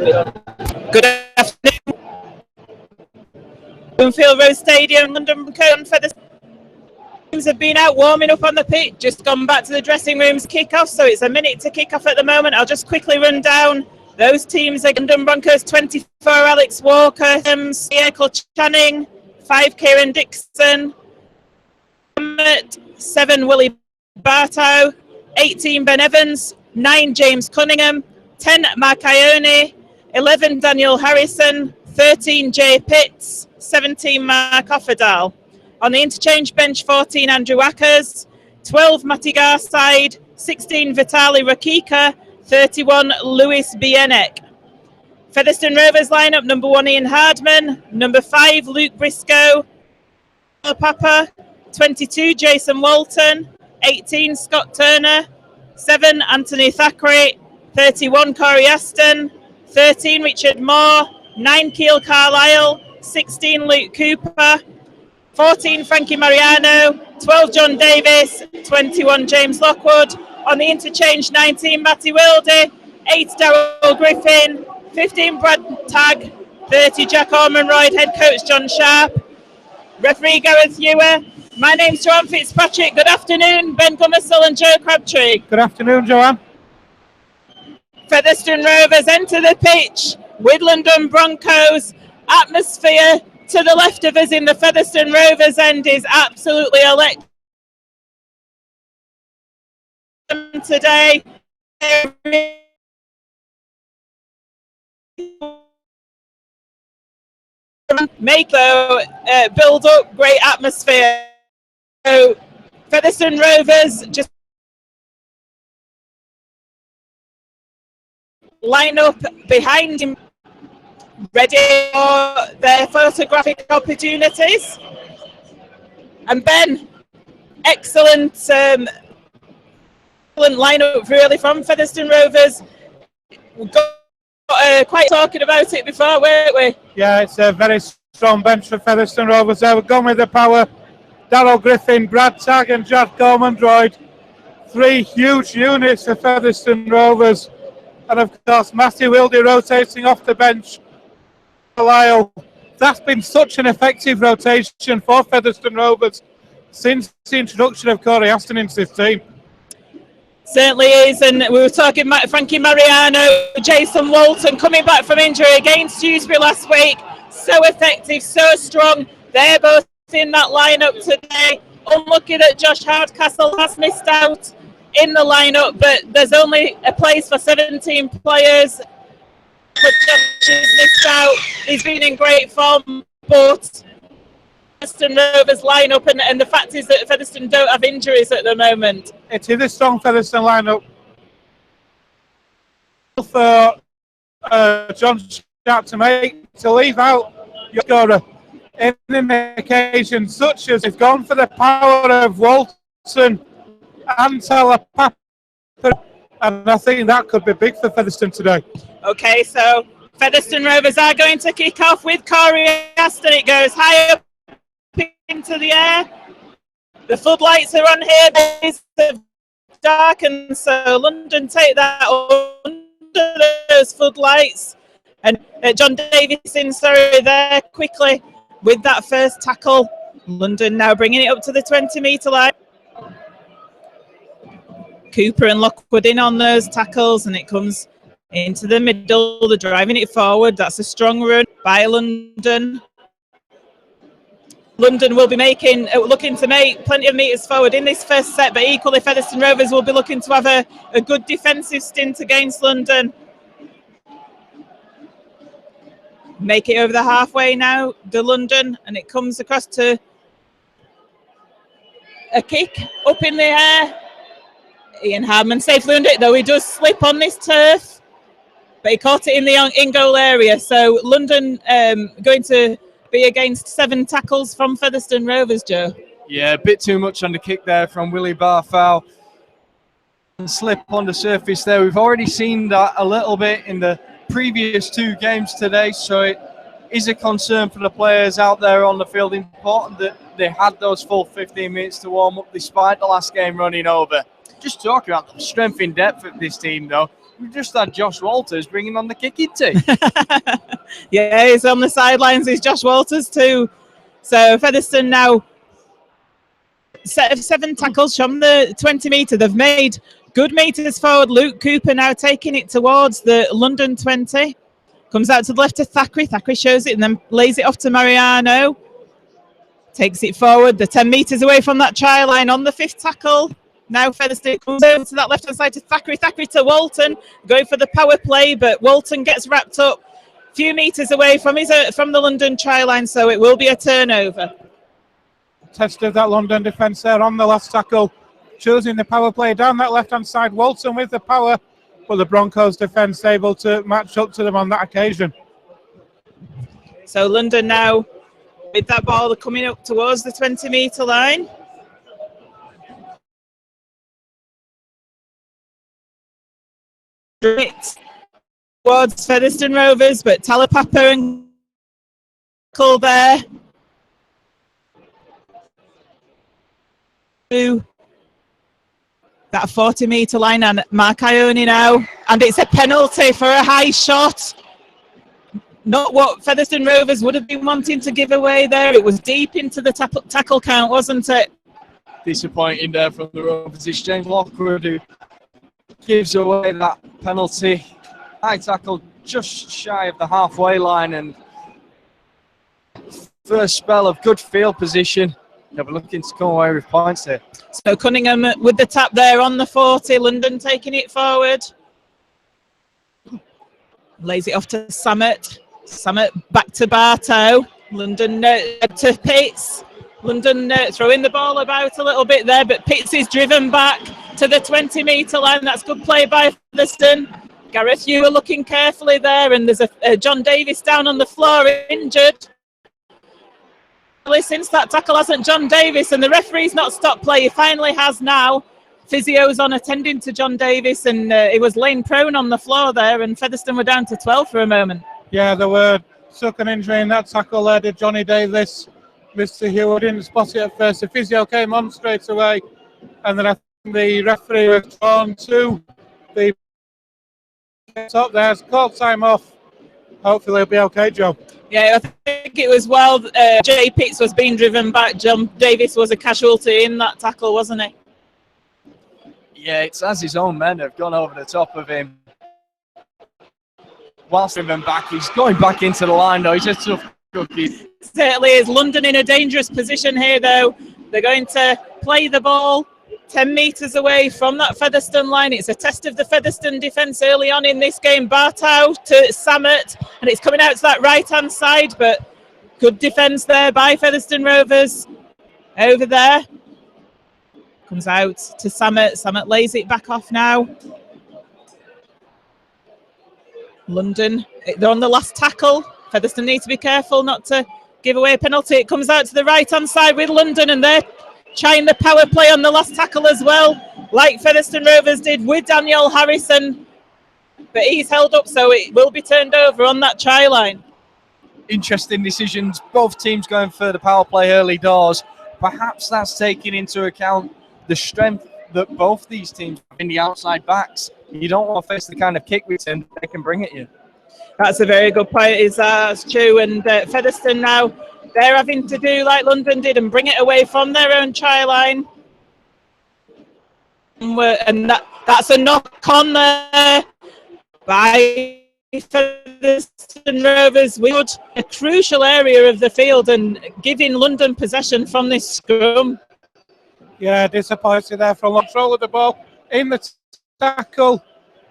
Good afternoon. Bloomfield Road Stadium, London Broncoes for the teams have been out warming up on the pitch, just gone back to the dressing rooms kick-off, so it's a minute to kick off at the moment. I'll just quickly run down those teams. London Broncoes 24, Alex Walker, Michael Channing, 5, Kieran Dixon, 7, Willie Bartow, 18, Ben Evans, 9, James Cunningham, 10, Mark Ione, 11, Daniel Harrison, 13, Jay Pitts, 17, Mark Offerdal. On the interchange bench, 14, Andrew Ackers, 12, Matty Garside, 16, Vitali Rakika, 31, Lewis Bienek. Featherstone Rovers lineup, number 1, Ian Hardman, number 5, Luke Briscoe, Papa, 22, Jason Walton, 18, Scott Turner, 7, Anthony Thackeray, 31, Corey Aston, 13, Richard Moore, 9, Keel Carlisle, 16, Luke Cooper, 14, Frankie Mariano, 12, John Davis, 21, James Lockwood. On the interchange, 19, Matty Wilde, 8, Darryl Griffin, 15, Brad Tagg, 30, Jack Ormonroyd, head coach John Sharp, referee Gareth Ewer. My name's Joanne Fitzpatrick. Good afternoon, Ben Gummersall and Joe Crabtree. Good afternoon, Joanne. Featherstone Rovers enter the pitch with London Broncoes. Atmosphere to the left of us in the Featherstone Rovers end is absolutely electric today. Make the build up, great atmosphere. So Featherstone Rovers just line up behind him, ready for their photographic opportunities. And Ben, excellent lineup really from Featherstone Rovers. We got quite talking about it before, weren't we? Yeah, it's a very strong bench for Featherstone Rovers there. We've gone with the power. Darryl Griffin, Brad Tagg and Jack Ormonroyd. 3 huge units for Featherstone Rovers. And of course, Matty Wilde rotating off the bench. Lyle. That's been such an effective rotation for Featherstone Rovers since the introduction of Corey Aston into this team. Certainly is, and we were talking about Frankie Mariano, Jason Walton coming back from injury against Dewsbury last week. So effective, so strong. They're both in that lineup today. Unlucky that Josh Hardcastle has missed out in the lineup, but there's only a place for 17 players. But Josh has missed out. He's been in great form, but Featherstone Rovers lineup, and the fact is that Featherstone don't have injuries at the moment. It is a strong Featherstone lineup. For John Sharp to leave out your scorer in an occasion such as they've gone for the power of Walton and Telepapa, and I think that could be big for Featherstone today. Okay, so Featherstone Rovers are going to kick off with Corey Aston. It goes high up into the air. The floodlights are on here. It's dark, and so London take that under those floodlights. And John Davison, there quickly with that first tackle. London now bringing it up to the 20-metre line. Cooper and Lockwood in on those tackles, and it comes into the middle. They're driving it forward. That's a strong run by London. London will be looking to make plenty of metres forward in this first set, but equally Featherstone Rovers will be looking to have a good defensive stint against London. Make it over the halfway now to London, and it comes across to a kick up in the air. Ian Hardman safely under it, though he does slip on this turf, but he caught it in the in-goal area. So London going to be against 7 tackles from Featherstone Rovers, Joe. Yeah, a bit too much on the kick there from Willie Barfow. And slip on the surface there. We've already seen that a little bit in the previous 2 games today, so it is a concern for the players out there on the field. Important that they had those full 15 minutes to warm up despite the last game running over. Just talking about the strength in depth of this team, though. We just had Josh Walters bringing on the kicking team. Yeah, he's on the sidelines. He's Josh Walters too. So Featherstone now set of 7 tackles from the 20 metre. They've made good meters forward. Luke Cooper now taking it towards the London 20. Comes out to the left to Thackeray. Thackeray shows it and then lays it off to Mariano. Takes it forward. The 10 metres away from that try line on the 5th tackle. Now Featherstone comes over to that left-hand side to Thackeray. Thackeray to Walton. Going for the power play, but Walton gets wrapped up a few metres away from the London try line, so it will be a turnover. Test of that London defence there on the last tackle. Choosing the power play down that left-hand side. Walton with the power, but the Broncos defence able to match up to them on that occasion. So London now with that ball coming up towards the 20 metre line. Towards Featherstone Rovers, but Talapapa and Cole there. That 40 metre line and Mark Ione now. And it's a penalty for a high shot. Not what Featherstone Rovers would have been wanting to give away there. It was deep into the tackle count, wasn't it? Disappointing there from the Rovers. It's James Lockwood who gives away that penalty. High tackle just shy of the halfway line, and first spell of good field position. Yeah, we're looking to come away with points here. So Cunningham with the tap there on the 40. London taking it forward. Lays it off to Samet. Samet back to Bartow. London to Pitts. London throwing the ball about a little bit there, but Pitts is driven back to the 20 metre line. That's good play by Featherstone. Gareth, you were looking carefully there, and there's a John Davis down on the floor injured. Since that tackle hasn't John Davis, and the referee's not stopped play. He finally has now. Physio's on attending to John Davis, and he was laying prone on the floor there, and Featherstone were down to 12 for a moment. Yeah, there were took an injury in that tackle there, did Johnny Davis. Mr. Hewitt didn't spot it at first. The physio came on straight away, and then I think the referee was drawn to the top there. Called time off. Hopefully it'll be okay, Joe. Yeah, I think it was while Jay Pitts was being driven back, John Davis was a casualty in that tackle, wasn't he? Yeah, it's as his own men have gone over the top of him. Whilst driven back, he's going back into the line though. He's a tough cookie. Certainly is. London in a dangerous position here though. They're going to play the ball 10 metres away from that Featherstone line. It's a test of the Featherstone defence early on in this game. Bartow to Samet, and it's coming out to that right-hand side, but good defence there by Featherstone Rovers. Over there. Comes out to Samet. Samet lays it back off now. London, they're on the last tackle. Featherstone need to be careful not to give away a penalty. It comes out to the right-hand side with London, and they're trying the power play on the last tackle as well, like Featherstone Rovers did with Daniel Harrison. But he's held up, so it will be turned over on that try line. Interesting decisions. Both teams going for the power play early doors. Perhaps that's taking into account the strength that both these teams have in the outside backs. You don't want to face the kind of kick return they can bring at you. That's a very good point. It's true. And Featherstone now, they're having to do like London did and bring it away from their own try line. And that's a knock on there by Featherstone Rovers. We would a crucial area of the field and giving London possession from this scrum. Yeah, disappointed there for a long control of the ball in the tackle.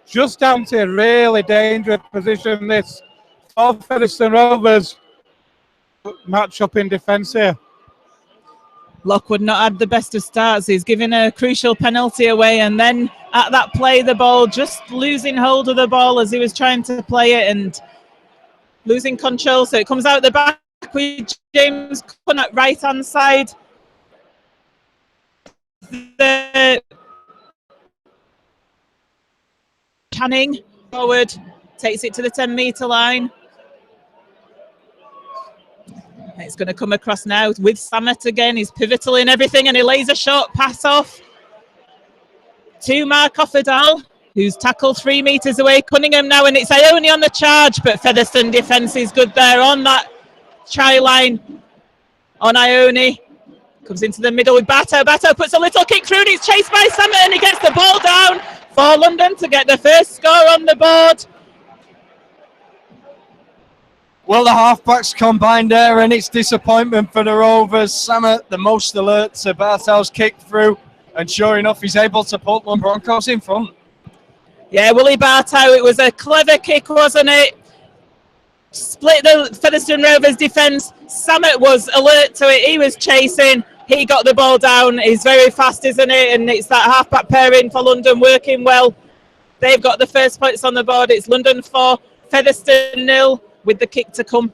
Just down to a really dangerous position this for Featherstone Rovers. Match up in defence here. Lockwood not had the best of starts. He's given a crucial penalty away, and then at that play, the ball just losing hold of the ball as he was trying to play it and losing control. So it comes out the back with James Cunningham at right-hand side. The Canning forward takes it to the 10-metre line. It's going to come across now with Samet again. He's pivotal in everything, and he lays a short pass off to Mark Offerdal. who's tackled 3 metres away. Cunningham now, and it's Ione on the charge, but Featherstone defence is good there on that try line on Ione. Comes into the middle with Bato. Bato puts a little kick through and he's chased by Summit and he gets the ball down for London to get the first score on the board. Well, the halfbacks combined there, and it's disappointment for the Rovers. Samet, the most alert to Bartel's kick through, and sure enough, he's able to put London Broncos in front. Yeah, Willie Bartow, it was a clever kick, wasn't it? Split the Featherstone Rovers defence. Samet was alert to it. He was chasing. He got the ball down. He's very fast, isn't it? And it's that halfback pairing for London working well. They've got the first points on the board. It's London 4, Featherstone 0, with the kick to come.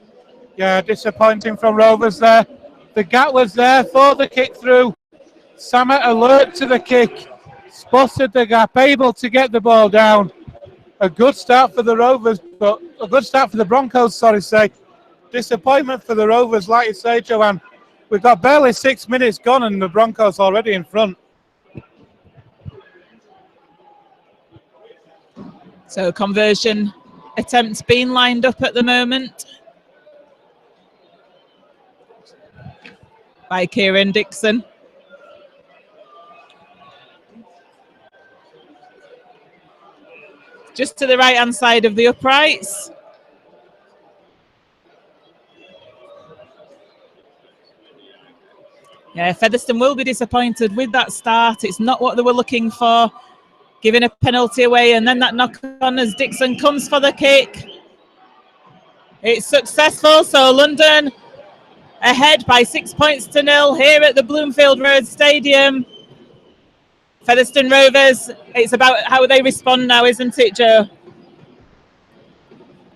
Yeah, disappointing from Rovers there. The gap was there for the kick through. Samet alert to the kick. Spotted the gap, able to get the ball down. A good start for the Rovers, but a good start for the Broncos, sorry to say. Disappointment for the Rovers, like you say, Joanne. We've got barely 6 minutes gone and the Broncos already in front. So conversion attempts being lined up at the moment by Kieran Dixon. Just to the right-hand side of the uprights. Yeah, Featherstone will be disappointed with that start. It's not what they were looking for. Giving a penalty away and then that knock on as Dixon comes for the kick. It's successful, so London ahead by 6 points to 0 here at the Bloomfield Road Stadium. Featherstone Rovers, it's about how they respond now, isn't it, Joe?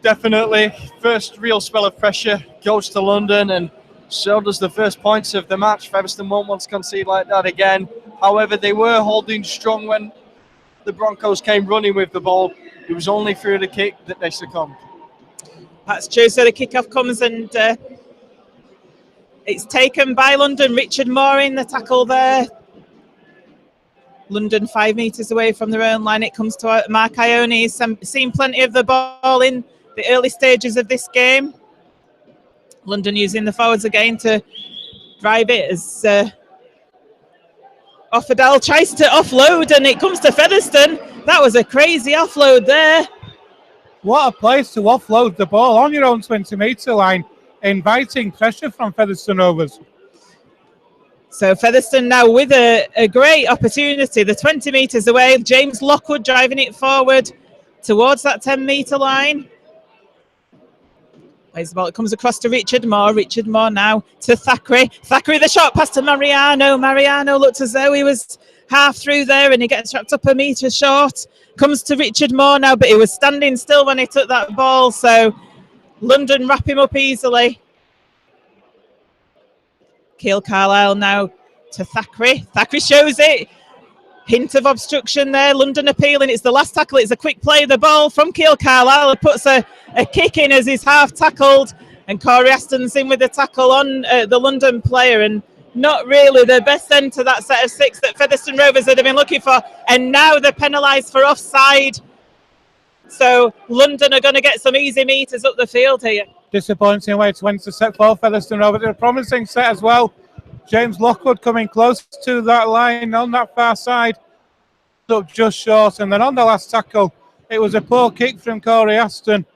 Definitely. First real spell of pressure goes to London, and so does the first points of the match. Featherstone won't want to concede like that again. However, they were holding strong when the Broncos came running with the ball. It was only through the kick that they succumbed. That's true. So the kickoff comes and it's taken by London. Richard Moore in the tackle there. London 5 metres away from their own line. It comes to Mark Ione. He's seen plenty of the ball in the early stages of this game. London using the forwards again to drive it as Offerdale tries to offload and it comes to Featherstone. That was a crazy offload there. What a place to offload the ball on your own 20-metre line, inviting pressure from Featherstone Rovers. So Featherstone now with a great opportunity. They're 20 metres away. James Lockwood driving it forward towards that 10-metre line. Plays the ball. It comes across to Richard Moore. Richard Moore now to Thackeray. Thackeray the shot pass to Mariano. Mariano looked as though he was half through there and he gets wrapped up a metre short. Comes to Richard Moore now, but he was standing still when he took that ball. So London wrap him up easily. Keil Carlisle now to Thackeray. Thackeray shows it. Hint of obstruction there. London appealing. It's the last tackle. It's a quick play of the ball from Keil Carlisle. He puts a kick in as he's half tackled. And Corey Aston's in with the tackle on the London player. And not really the best end to that set of 6 that Featherstone Rovers had been looking for. And now they're penalised for offside. So London are going to get some easy metres up the field here. Disappointing way to enter set for Featherstone Rovers. A promising set as well. James Lockwood coming close to that line on that far side. Up just short. And then on the last tackle, it was a poor kick from Corey Aston.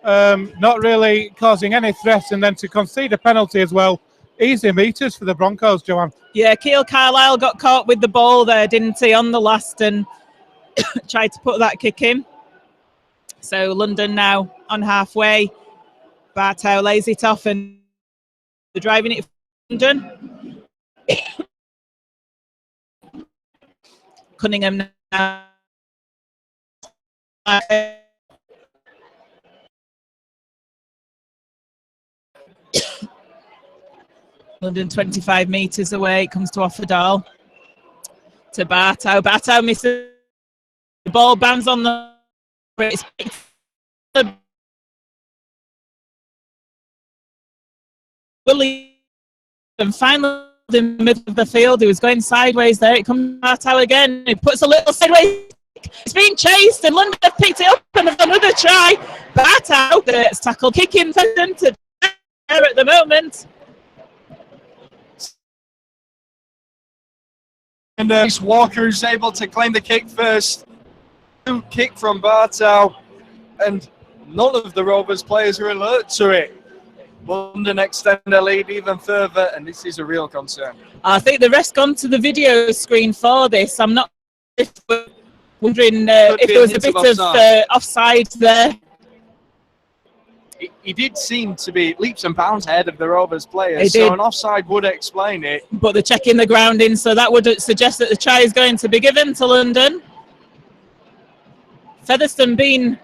Not really causing any threat. And then to concede a penalty as well. Easy metres for the Broncos, Joanne. Yeah, Keil Carlisle got caught with the ball there, didn't he, on the last and tried to put that kick in. So London now on halfway. Bartow lays it off and they're driving it for London. Cunningham now. London 25 metres away. It comes to Offerdale. To Bartow. Bartow misses. The ball bounds on the... And finally in the middle of the field, he was going sideways there. It comes to Bartow again. He puts a little sideways It's been chased and London have picked it up and have another try. Bartow gets tackled, kicking Featherstone to there at the moment. And Walker is able to claim the kick first. Good kick from Bartow, and none of the Rovers players are alert to it. London extend their lead even further, and this is a real concern. I think the rest gone to the video screen for this. I'm not wondering if there was a bit of offside there. He did seem to be leaps and bounds ahead of the Rovers players, so an offside would explain it. But they're checking the grounding, so that would suggest that the try is going to be given to London. Featherstone being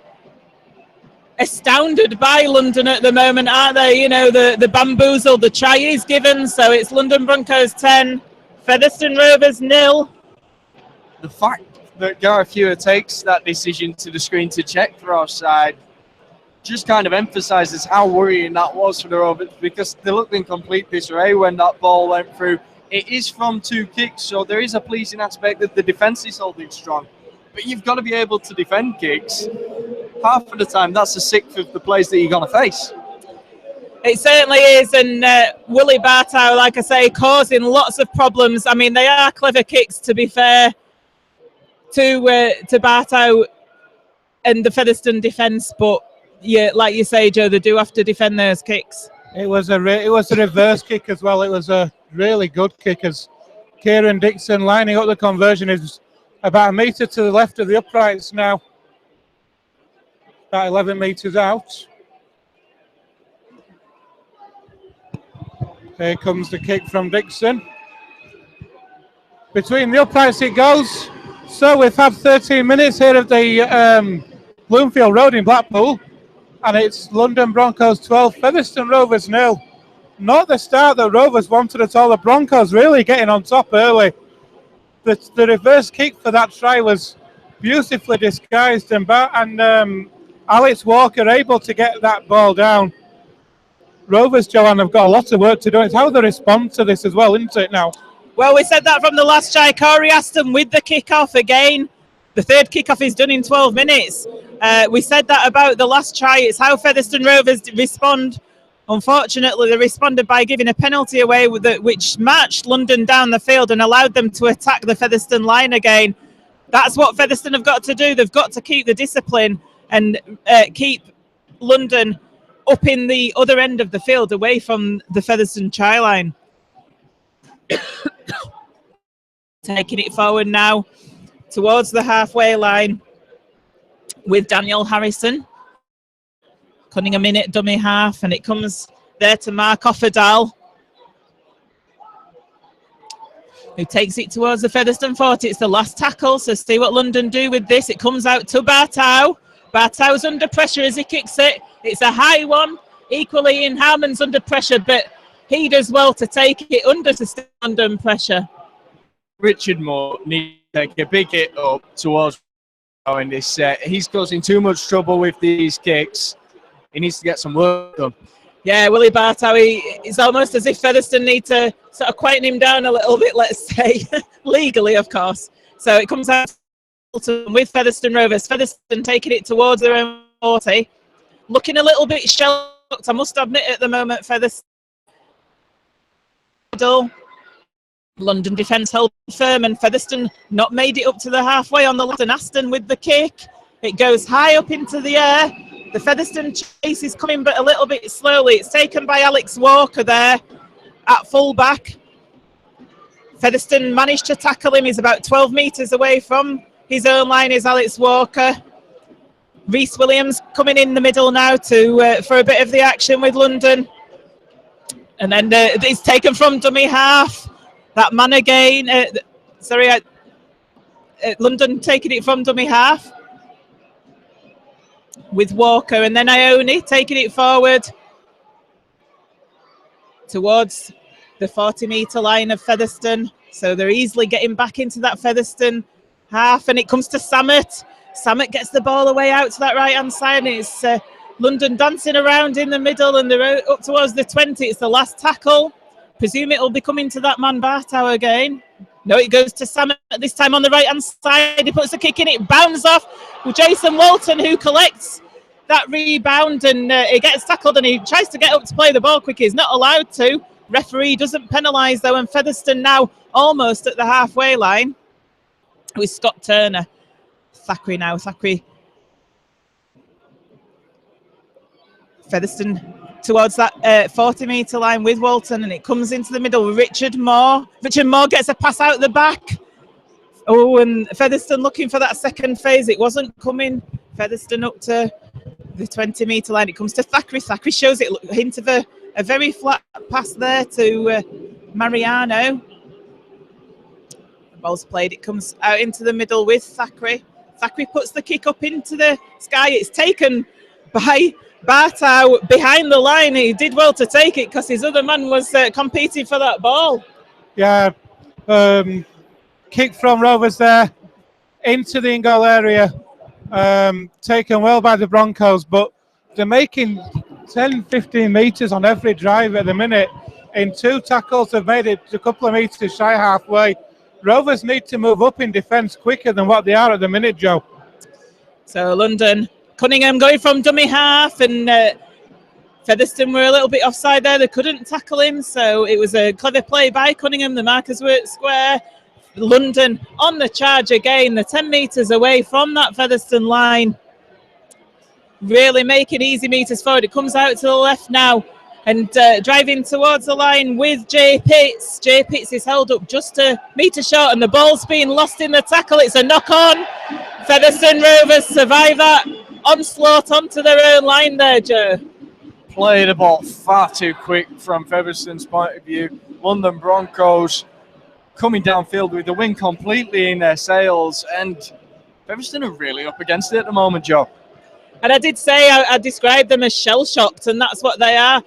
astounded by London at the moment, aren't they? You know, the bamboozle, the try is given, so it's London Broncoes 10, Featherstone Rovers 0. The fact that Gareth Hewer takes that decision to the screen to check for offside just kind of emphasises how worrying that was for the Rovers, because they looked in complete disarray when that ball went through. It is from 2 kicks, so there is a pleasing aspect that the defence is holding strong. But you've got to be able to defend kicks. Half of the time, that's a sixth of the plays that you're going to face. It certainly is, and Willie Bartow, like I say, causing lots of problems. I mean, they are clever kicks, to be fair to Bartow and the Featherstone defence, but yeah, like you say, Joe, they do have to defend those kicks. It was a reverse kick as well. It was a really good kick as Kieran Dixon lining up the conversion is about 1 metre to the left of the uprights now. About 11 metres out. Here comes the kick from Dixon. Between the uprights it goes. So we've had 13 minutes here of the Bloomfield Road in Blackpool. And it's London Broncos 12, Featherstone Rovers 0. Not the start that Rovers wanted at all. The Broncos really getting on top early. The reverse kick for that try was beautifully disguised, and Alex Walker able to get that ball down. Rovers, Joanne, have got a lot of work to do. It's how they respond to this as well, isn't it now? Well, we said that from the last try. Corey Aston with the kick-off again. The third kick-off is done in 12 minutes. We said that about the last try. It's how Featherstone Rovers respond. Unfortunately, they responded by giving a penalty away, which marched London down the field and allowed them to attack the Featherstone line again. That's what Featherstone have got to do. They've got to keep the discipline and keep London up in the other end of the field, away from the Featherstone try line. Taking it forward now towards the halfway line with Daniel Harrison. Cunningham in it, dummy half, and it comes there to Mark Offerdal, who takes it towards the Featherstone 40. It's the last tackle, so see what London do with this. It comes out to Bartow. Bartow's under pressure as he kicks it. It's a high one. Equally, Ian Harmon's under pressure, but he does well to take it under to stay under pressure. Richard Moore needs to take a big hit up towards in this set. He's causing too much trouble with these kicks. He needs to get some work done. Yeah, Willie Bartow, it's almost as if Featherstone need to sort of quieten him down a little bit, let's say, legally, of course. So it comes out with Featherstone Rovers. Featherstone taking it towards their own 40. Looking a little bit shell-shocked, I must admit, at the moment, Featherstone. London defence held firm, and Featherstone not made it up to the halfway on the left, and Aston with the kick. It goes high up into the air. The Featherstone chase is coming, but a little bit slowly. It's taken by Alex Walker there at full-back. Featherstone managed to tackle him. He's about 12 metres away from his own line is Alex Walker. Rhys Williams coming in the middle now for a bit of the action with London. And then it's taken from dummy half. That man again. London taking it from dummy half with Walker, and then Ione taking it forward towards the 40-metre line of Featherstone. So they're easily getting back into that Featherstone half, and it comes to Samet. Samet gets the ball away out to that right-hand side, and it's London dancing around in the middle, and they're up towards the 20. It's the last tackle. Presume it'll be coming to that man Bartow again. No, it goes to Sam this time on the right-hand side. He puts the kick in, it bounds off. Jason Walton, who collects that rebound, and he gets tackled, and he tries to get up to play the ball quick. He's not allowed to. Referee doesn't penalise, though, and Featherstone now almost at the halfway line with Scott Turner. Thackeray now. Thackeray. Featherstone towards that 40-metre line with Walton, and it comes into the middle with Richard Moore. Richard Moore gets a pass out the back. Oh, and Featherstone looking for that second phase. It wasn't coming. Featherstone up to the 20-metre line. It comes to Thackeray. Thackeray shows it. Hint of a very flat pass there to Mariano. The ball's played. It comes out into the middle with Thackeray. Thackeray puts the kick up into the sky. It's taken by Bartow behind the line. He did well to take it because his other man was competing for that ball. Yeah, kick from Rovers there into the in-goal area. Taken well by the Broncos, but they're making 10-15 metres on every drive at the minute. In 2 tackles, they've made it a couple of metres shy halfway. Rovers need to move up in defence quicker than what they are at the minute, Joe. So London, Cunningham going from dummy half, and Featherstone were a little bit offside there. They couldn't tackle him, so it was a clever play by Cunningham. The markers were at square. London on the charge again. They're 10 metres away from that Featherstone line. Really making easy metres forward. It comes out to the left now, and driving towards the line with Jay Pitts. Jay Pitts is held up just a metre short, and the ball's being lost in the tackle. It's a knock-on. Featherstone Rovers survive that onslaught onto their own line there, Joe. Played the ball far too quick from Featherstone's point of view. London Broncos coming downfield with the wind completely in their sails, and Featherstone are really up against it at the moment, Joe. And I did say I described them as shell-shocked, and that's what they are.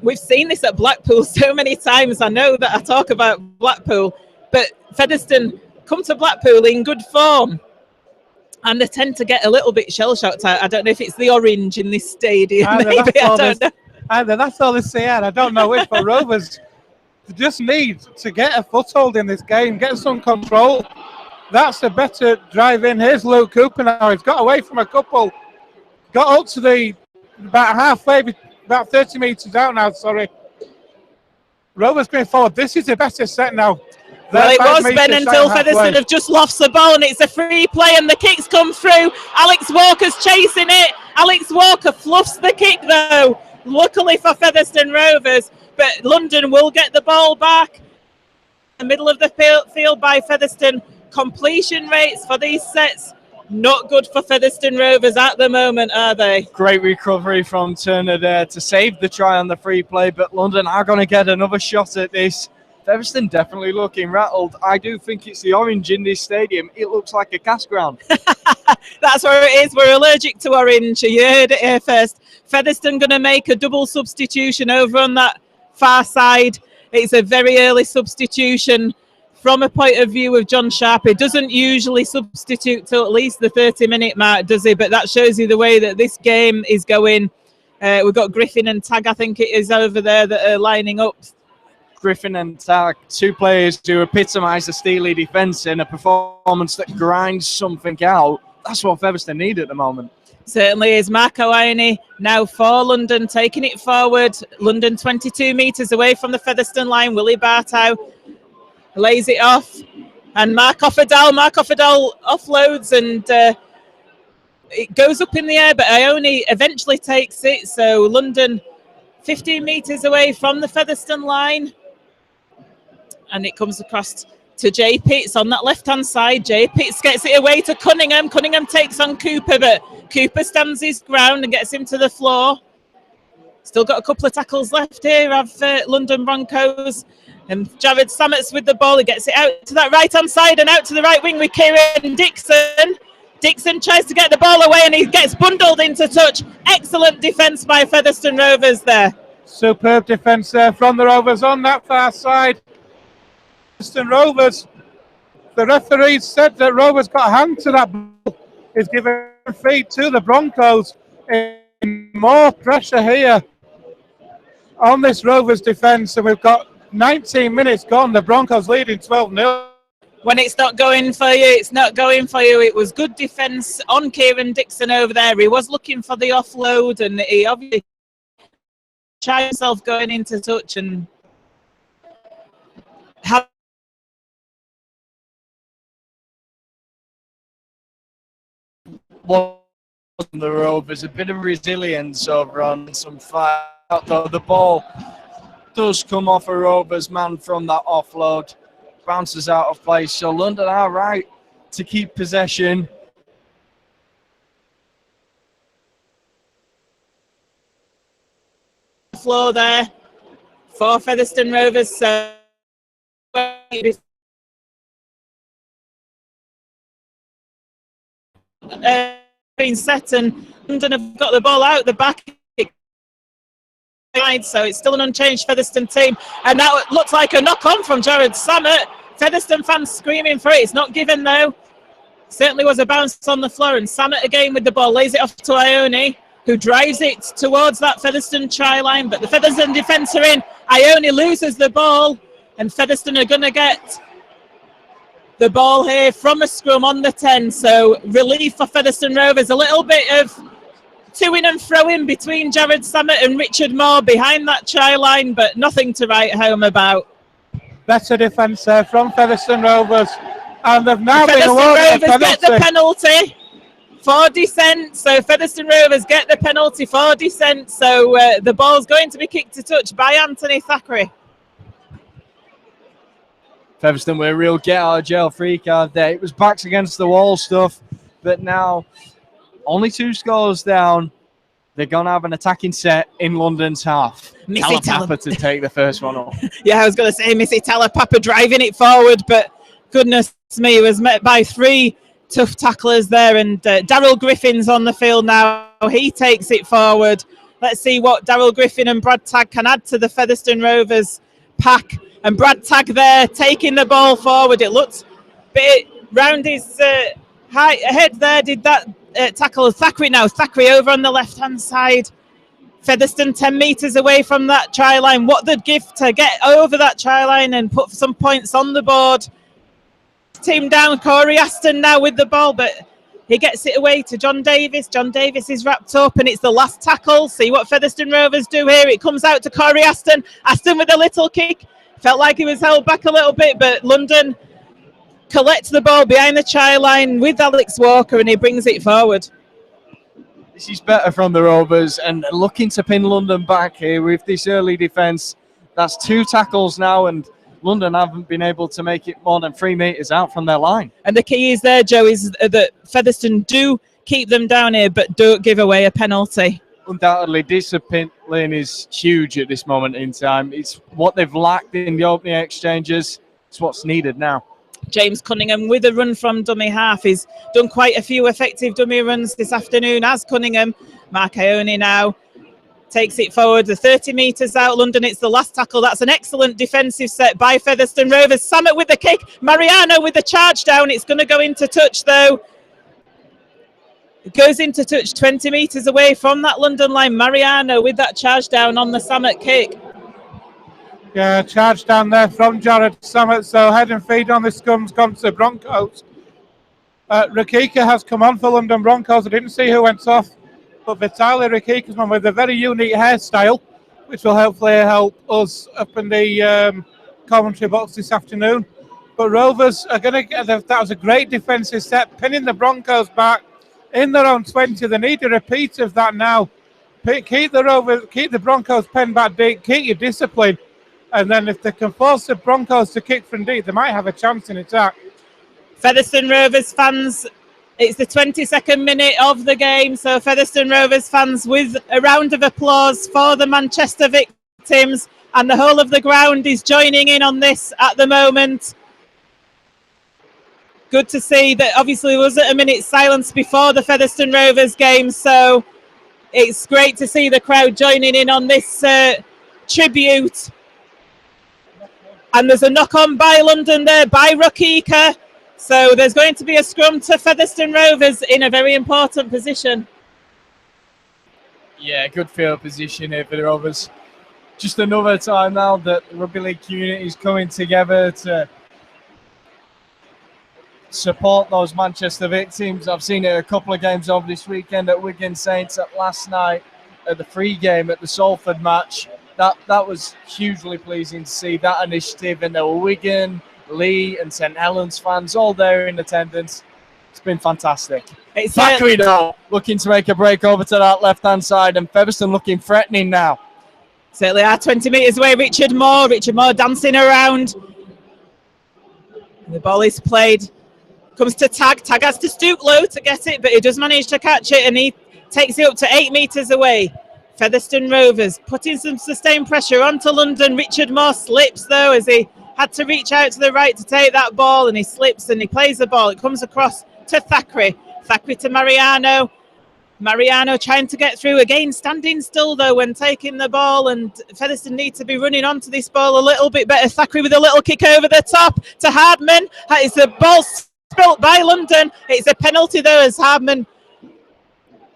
We've seen this at Blackpool so many times. I know that I talk about Blackpool, but Featherstone come to Blackpool in good form, and they tend to get a little bit shell-shocked. I don't know if it's the orange in this stadium. Maybe, I don't know. Either that's all they say. I don't know which, but Rovers just need to get a foothold in this game, get some control. That's a better drive in. Here's Luke Cooper now. He's got away from a couple, got up to the about halfway, about 30 metres out now, sorry. Rovers going forward. This is a better set now. Well, it was, Ben, until Featherstone have just lost the ball, and it's a free play, and the kicks come through. Alex Walker's chasing it. Alex Walker fluffs the kick, though, luckily for Featherstone Rovers, but London will get the ball back. In the middle of the field by Featherstone. Completion rates for these sets, not good for Featherstone Rovers at the moment, are they? Great recovery from Turner there to save the try on the free play, but London are going to get another shot at this. Featherstone definitely looking rattled. I do think it's the orange in this stadium. It looks like a cast ground. That's where it is. We're allergic to orange. You heard it here first. Featherstone going to make a double substitution over on that far side. It's a very early substitution from a point of view of John Sharp. He doesn't usually substitute till at least the 30-minute mark, does he? But that shows you the way that this game is going. We've got Griffin and Tag, I think it is, over there that are lining up. Griffin and Tag, 2 players who epitomise the Steely defence in a performance that grinds something out. That's what Featherstone need at the moment. Certainly is. Marco Ione now for London, taking it forward. London 22 metres away from the Featherstone line. Willie Bartow lays it off. And Mark Offerdal offloads, and it goes up in the air, but Ione eventually takes it. So London 15 metres away from the Featherstone line. And it comes across to Jay Pitts on that left-hand side. Jay Pitts gets it away to Cunningham. Cunningham takes on Cooper, but Cooper stands his ground and gets him to the floor. Still got a couple of tackles left here of London Broncos. And Jared Sammets with the ball. He gets it out to that right-hand side and out to the right wing with Kieran Dixon. Dixon tries to get the ball away, and he gets bundled into touch. Excellent defence by Featherstone Rovers there. Superb defence there from the Rovers on that far side. Featherstone Rovers, the referee said that Rovers got a hand to that ball. He's giving feed to the Broncos. More pressure here on this Rovers defence, and we've got 19 minutes gone. The Broncos leading 12-0. When it's not going for you, it's not going for you. It was good defence on Kieran Dixon over there. He was looking for the offload, and he obviously tried himself going into touch and have the Rovers a bit of resilience over on some fight. Although the ball does come off a Rovers man from that offload, bounces out of place. So London are right to keep possession. floor there for Featherstone Rovers. So been set, and London have got the ball out the back, so it's still an unchanged Featherstone team, and now it looks like a knock-on from Jared Sammett. Featherstone fans screaming for it. It's not given though. Certainly was a bounce on the floor, and Sammett again with the ball, lays it off to Ione, who drives it towards that Featherstone try line, but the Featherstone defence are in. Ione loses the ball, and Featherstone are going to get the ball here from a scrum on the 10, so relief for Featherstone Rovers. A little bit of to-in and throw-in between Jared Sammett and Richard Moore behind that try line, but nothing to write home about. Better defence there from Featherstone Rovers, and they've now been Featherstone awarded a Rovers penalty. get the penalty for dissent, so Featherstone Rovers get the penalty for dissent, so the ball's going to be kicked to touch by Anthony Thackeray. Featherstone with a real get out of jail free card there. It was backs against the wall stuff, but now only 2 scores down. They're going to have an attacking set in London's half. Missy Talapapa to take the first one up. Yeah, I was going to say Missy Talapapa driving it forward, but goodness me, was met by 3 tough tacklers there, and Daryl Griffin's on the field now. He takes it forward. Let's see what Daryl Griffin and Brad Tagg can add to the Featherstone Rovers pack. And Brad Tagg there taking the ball forward. It looked a bit round his head there. Did that tackle Thackeray now? Thackeray over on the left-hand side. Featherstone 10 metres away from that try line. What they'd give to get over that try line and put some points on the board. Team down, Corey Aston now with the ball, but he gets it away to John Davis. John Davis is wrapped up, and it's the last tackle. See what Featherstone Rovers do here. It comes out to Corey Aston. Aston with a little kick. Felt like he was held back a little bit, but London collects the ball behind the try line with Alex Walker, and he brings it forward. This is better from the Rovers, and looking to pin London back here with this early defence. That's 2 tackles now, and London haven't been able to make it more than 3 metres out from their line. And the key is there, Joe, is that Featherstone do keep them down here, but don't give away a penalty. Undoubtedly, discipline is huge at this moment in time. It's what they've lacked in the opening exchanges. It's what's needed now. James Cunningham with a run from dummy half. He's done quite a few effective dummy runs this afternoon as Cunningham. Mark Ione now takes it forward, the 30 metres out. London, it's the last tackle. That's an excellent defensive set by Featherstone Rovers. Sammett with the kick. Mariano with the charge down. It's going to go into touch though. It goes into touch 20 metres away from that London line. Mariano with that charge down on the Sammett kick. Yeah, charge down there from Jared Sammett. So head and feet on the scum's gone to the Broncos. Rakika has come on for London Broncos. I didn't see who went off, but Vitaly Rakika's one with a very unique hairstyle, which will hopefully help us up in the commentary box this afternoon. But Rovers are going to get, that was a great defensive set, pinning the Broncos back in their own 20. They need a repeat of that now. Keep the Broncos pinned back deep, keep your discipline. And then if they can force the Broncos to kick from deep, they might have a chance in attack. Featherstone Rovers fans, it's the 22nd minute of the game. So Featherstone Rovers fans with a round of applause for the Manchester victims. And the whole of the ground is joining in on this at the moment. Good to see that obviously there was a minute's silence before the Featherstone Rovers game. So it's great to see the crowd joining in on this tribute. And there's a knock-on by London there, by Rakika. So there's going to be a scrum to Featherstone Rovers in a very important position. Yeah, good field position here for the Rovers. just another time now that the rugby league community is coming together to support those Manchester victims. I've seen it a couple of games over this weekend at Wigan Saints, at last night at the free game at the Salford match. That was hugely pleasing to see that initiative, and there were Wigan, Lee and St Helens fans all there in attendance. It's been fantastic. It's Thackeray now looking to make a break over to that left-hand side, and Featherstone looking threatening now. Certainly are 20 metres away. Richard Moore dancing around. The ball is played. Comes to Tag. Tag has to stoop low to get it, but he does manage to catch it, and he takes it up to 8 metres away. Featherstone Rovers putting some sustained pressure onto London. Richard Moore slips though, as he had to reach out to the right to take that ball, and he slips and he plays the ball. It comes across to Thackeray. Thackeray to Mariano. Mariano trying to get through again, standing still though when taking the ball, and Featherstone need to be running onto this ball a little bit better. Thackeray with a little kick over the top to Hardman. It's the ball spilt by London. It's a penalty though, as Hardman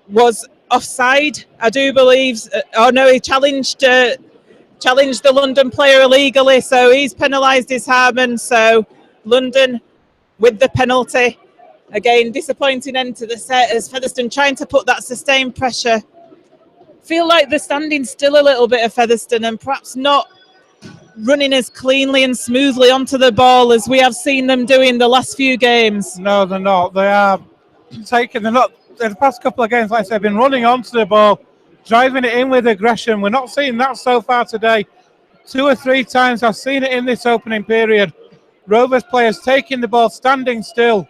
was offside, I do believe. Oh no, he challenged the London player illegally, so he's penalised his Hardman. So London with the penalty. Again, disappointing end to the set as Featherstone trying to put that sustained pressure. Feel like they're standing still a little bit of Featherstone and perhaps not running as cleanly and smoothly onto the ball as we have seen them doing the last few games. No, they're not. They are taking, they're not, the past couple of games, like I said, been running onto the ball, driving it in with aggression. We're not seeing that so far today. 2 or 3 times I've seen it in this opening period. Rovers players taking the ball, standing still.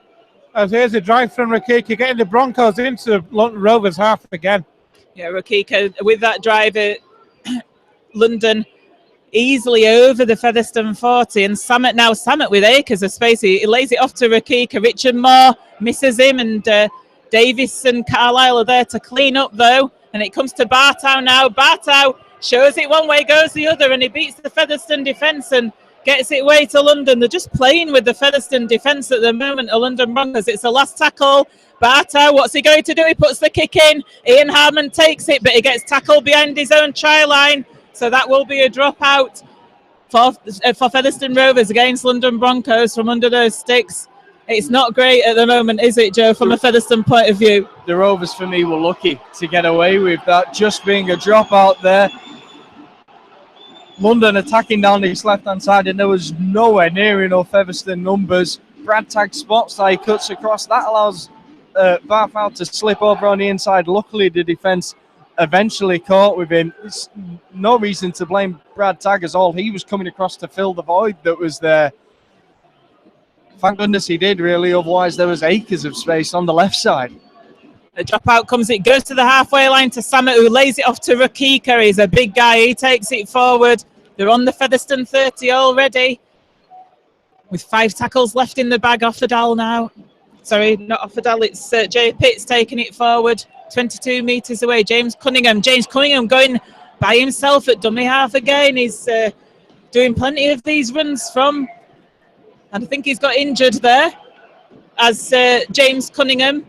As here's a drive from Rakika, getting the Broncos into Rovers half again. Yeah, Rakika with that driver, London easily over the Featherstone 40, and Samet with acres of space. He lays it off to Rakika. Richard Moore misses him, and Davis and Carlisle are there to clean up though, and it comes to Bartow now. Bartow shows it one way, goes the other, and he beats the Featherstone defence and gets it way to London. They're just playing with the Featherstone defence at the moment, the London Broncoes. It's the last tackle. Bartow, what's he going to do? He puts the kick in. Ian Harmon takes it, but he gets tackled behind his own try line. So that will be a dropout for Featherstone Rovers against London Broncoes from under those sticks. It's not great at the moment, is it, Joe, from a Featherstone point of view? The Rovers, for me, were lucky to get away with that just being a dropout there. London attacking down this left-hand side, and there was nowhere near enough Featherstone numbers. Brad Tag spots that he cuts across. That allows Barfowl to slip over on the inside. Luckily, the defence eventually caught with him. It's no reason to blame Brad Tag at all. He was coming across to fill the void that was there. Thank goodness he did, really. Otherwise, there was acres of space on the left side. The dropout comes, it goes to the halfway line to Samet, who lays it off to Rakika. He's a big guy. He takes it forward. They're on the Featherstone 30 already, with 5 tackles left in the bag. Offerdal now. Sorry, not Offerdal. It's Jay Pitts taking it forward. 22 metres away. James Cunningham going by himself at dummy half again. He's doing plenty of these runs from, and I think he's got injured there, as James Cunningham.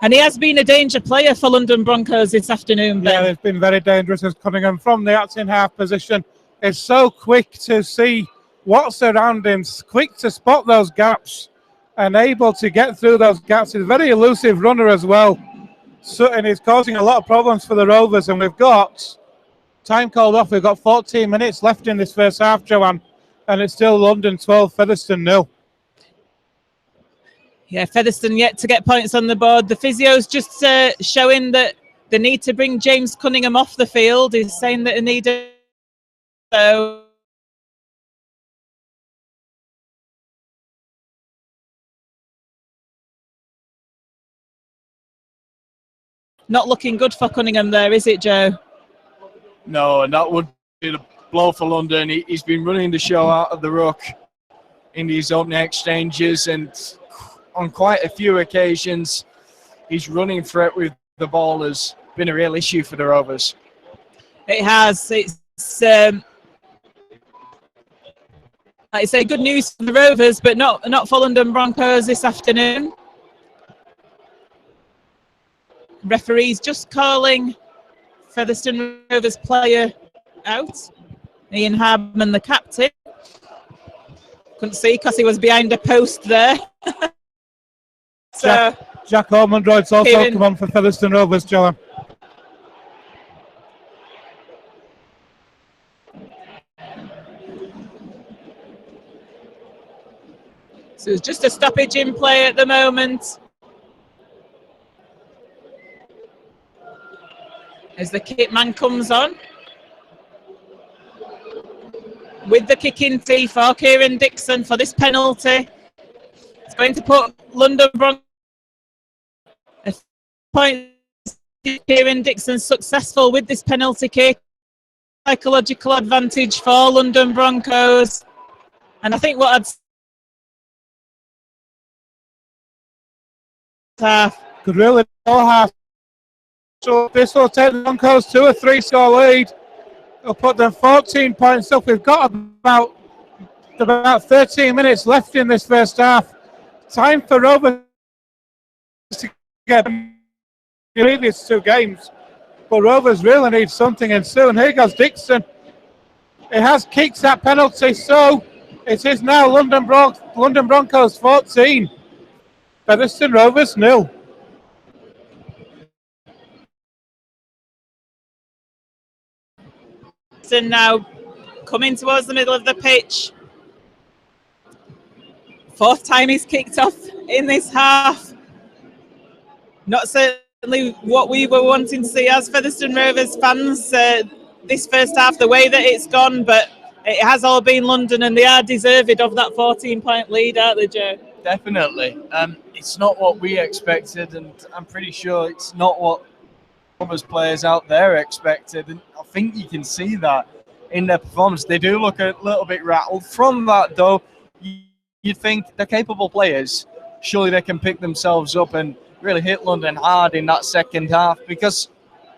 And he has been a danger player for London Broncoes this afternoon, Ben. Yeah, it's been very dangerous as Cunningham from the acting half position. It's so quick to see what's around him, quick to spot those gaps and able to get through those gaps. He's a very elusive runner as well. So, and he's causing a lot of problems for the Rovers. And we've got time called off. We've got 14 minutes left in this first half, Joanne. And it's still London 12, Featherstone 0. Yeah, Featherstone yet to get points on the board. The physio's just showing that they need to bring James Cunningham off the field. He's saying that they need to. So not looking good for Cunningham there, is it, Joe? No, and that would be the blow for London. He's been running the show out of the ruck in these opening exchanges, and on quite a few occasions, his running threat with the ball has been a real issue for the Rovers. It has. It's like I say, good news for the Rovers, but not for London Broncoes this afternoon. Referees just calling Featherstone Rovers player out. Ian Hardman, the captain. Couldn't see because he was behind a post there. So Jack Ormondroyd's also come on for Featherstone Rovers, Joanne. So it's just a stoppage in play at the moment. As the kit man comes on. With the kicking tee for Kieran Dixon for this penalty. It's going to put London Broncoes a point. Kieran Dixon successful with this penalty kick. Psychological advantage for London Broncoes. And I think what could really go half. So this will take the Broncos to a 3-score lead. It'll put them 14 points up. We've got about 13 minutes left in this first half. Time for Rovers to get the previous two games. But Rovers really need something, and soon. Here goes Dixon. It has kicked that penalty, so it is now London Broncoes 14. Featherstone Rovers 0. And now coming towards the middle of the pitch. Fourth time he's kicked off in this half. Not certainly what we were wanting to see as Featherstone Rovers fans this first half, the way that it's gone, but it has all been London and they are deserving of that 14-point lead, aren't they, Joe? Definitely. It's not what we expected, and I'm pretty sure it's not what Rovers players out there expected, and I think you can see that in their performance. They do look a little bit rattled. From that, though, you'd think they're capable players. Surely they can pick themselves up and really hit London hard in that second half, because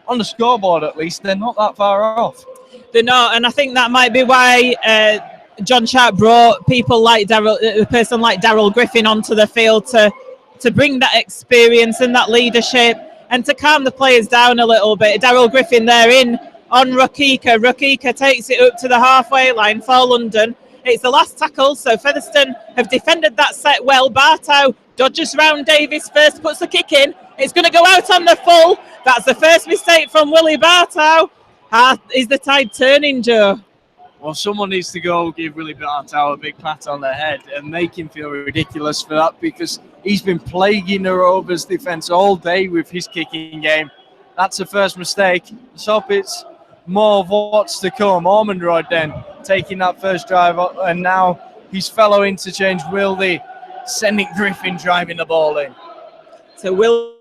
on the scoreboard, at least, they're not that far off. They're not, and I think that might be why John Sharp brought people like a person like Daryl Griffin onto the field to bring that experience and that leadership and to calm the players down a little bit. Daryl Griffin there in on Rukika. Rukika takes it up to the halfway line for London. It's the last tackle, so Featherstone have defended that set well. Bartow dodges round Davis first, puts the kick in. It's going to go out on the full. That's the first mistake from Willie Bartow. Is the tide turning, Joe? Well, someone needs to go give Willie Bartow a big pat on the head and make him feel ridiculous for that, because he's been plaguing the Rovers defence all day with his kicking game. That's the first mistake. Let's hope it's more of what's to come. Ormondroyd then taking that first drive up, and now his fellow interchange Willie sending Griffin driving the ball in. So Willie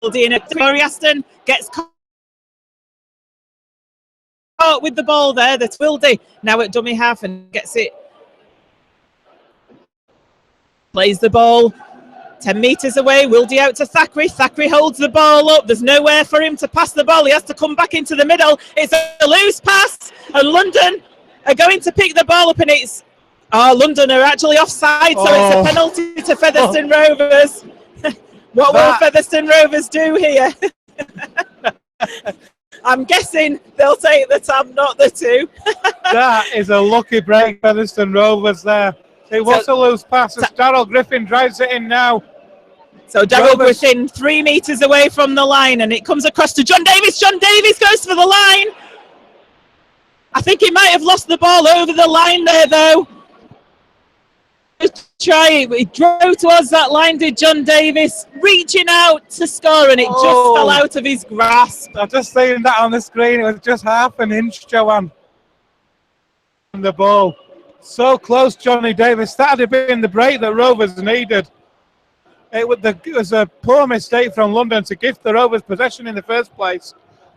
Corey Aston gets caught with the ball there. That's Wildy now at dummy half and gets it. Plays the ball 10 metres away. Wildy out to Thackeray. Thackeray holds the ball up. There's nowhere for him to pass the ball. He has to come back into the middle. It's a loose pass, and London are going to pick the ball up, and it's London are actually offside, so it's a penalty to Featherstone Rovers. What will Featherstone Rovers do here? I'm guessing they'll take the tab, not the two. That is a lucky break, Featherstone Rovers there. It was a loose pass as Daryl Griffin drives it in now. So Daryl Griffin 3 metres away from the line, and it comes across to John Davis. John Davis goes for the line. I think he might have lost the ball over the line there, though. Try it. He drove towards that line, did John Davis, reaching out to score, and it just fell out of his grasp. I've just seen that on the screen. It was just half an inch, Joanne. The ball. So close, Johnny Davis. That would have been the break that Rovers needed. It was a poor mistake from London to give the Rovers possession in the first place.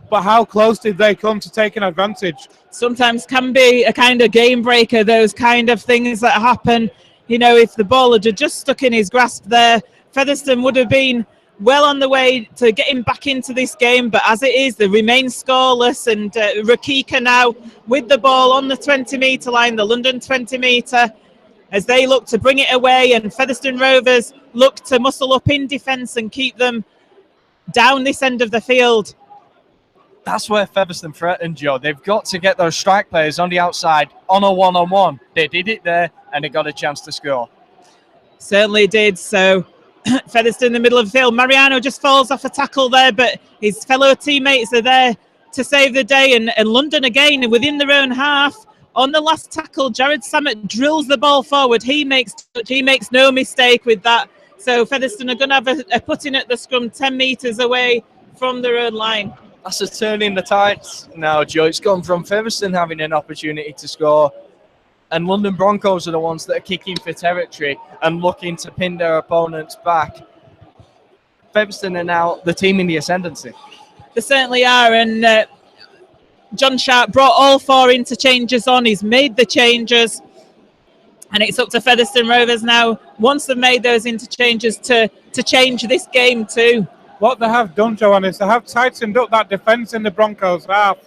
But how close did they come to taking advantage? Sometimes can be a kind of game breaker, those kind of things that happen. You know, if the ball had just stuck in his grasp there, Featherstone would have been well on the way to getting back into this game. But as it is, they remain scoreless. And Rukika now with the ball on the 20-metre line, the London 20-metre, as they look to bring it away. And Featherstone Rovers look to muscle up in defence and keep them down this end of the field. that's where Featherstone threatened, Joe. They've got to get those strike players on the outside on a one-on-one. They did it there, and they got a chance to score. Certainly did. So Featherstone in the middle of the field. Mariano just falls off a tackle there, but his fellow teammates are there to save the day. And London again within their own half. On the last tackle, Jared Samet drills the ball forward. He makes no mistake with that. So Featherstone are going to have a put-in at the scrum 10 metres away from their own line. That's a turn in the tides now, Joe. It's gone from Featherstone having an opportunity to score, and London Broncoes are the ones that are kicking for territory and looking to pin their opponents back. Featherstone are now the team in the ascendancy. They certainly are, and John Sharp brought all 4 interchanges on. He's made the changes, and it's up to Featherstone Rovers now, once they've made those interchanges, to change this game too. What they have done, Joanne, is they have tightened up that defence in the Broncos half.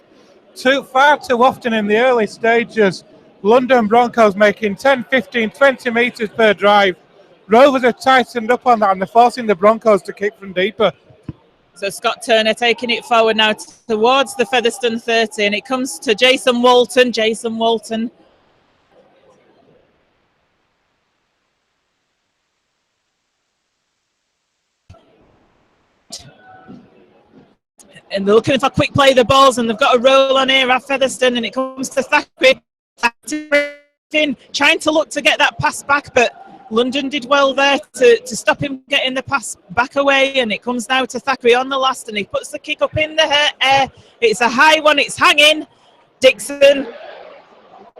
Far too often in the early stages, London Broncos making 10, 15, 20 metres per drive. Rovers have tightened up on that, and they're forcing the Broncos to kick from deeper. So Scott Turner taking it forward now towards the Featherstone 30, and it comes to Jason Walton. Jason Walton. And they're looking for a quick play of the balls, and they've got a roll on here at Featherstone, and it comes to Thackeray. Trying to look to get that pass back, but London did well there to stop him getting the pass back away, and it comes now to Thackeray on the last, and he puts the kick up in the air. It's a high one, it's hanging. Dixon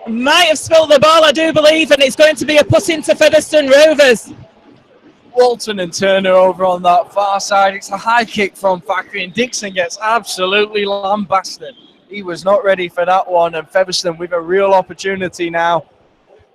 might have spilled the ball, I do believe, and it's going to be a put into Featherstone Rovers. Walton and Turner over on that far side. It's a high kick from Thackeray, and Dixon gets absolutely lambasted. He was not ready for that one, and Featherstone with a real opportunity now.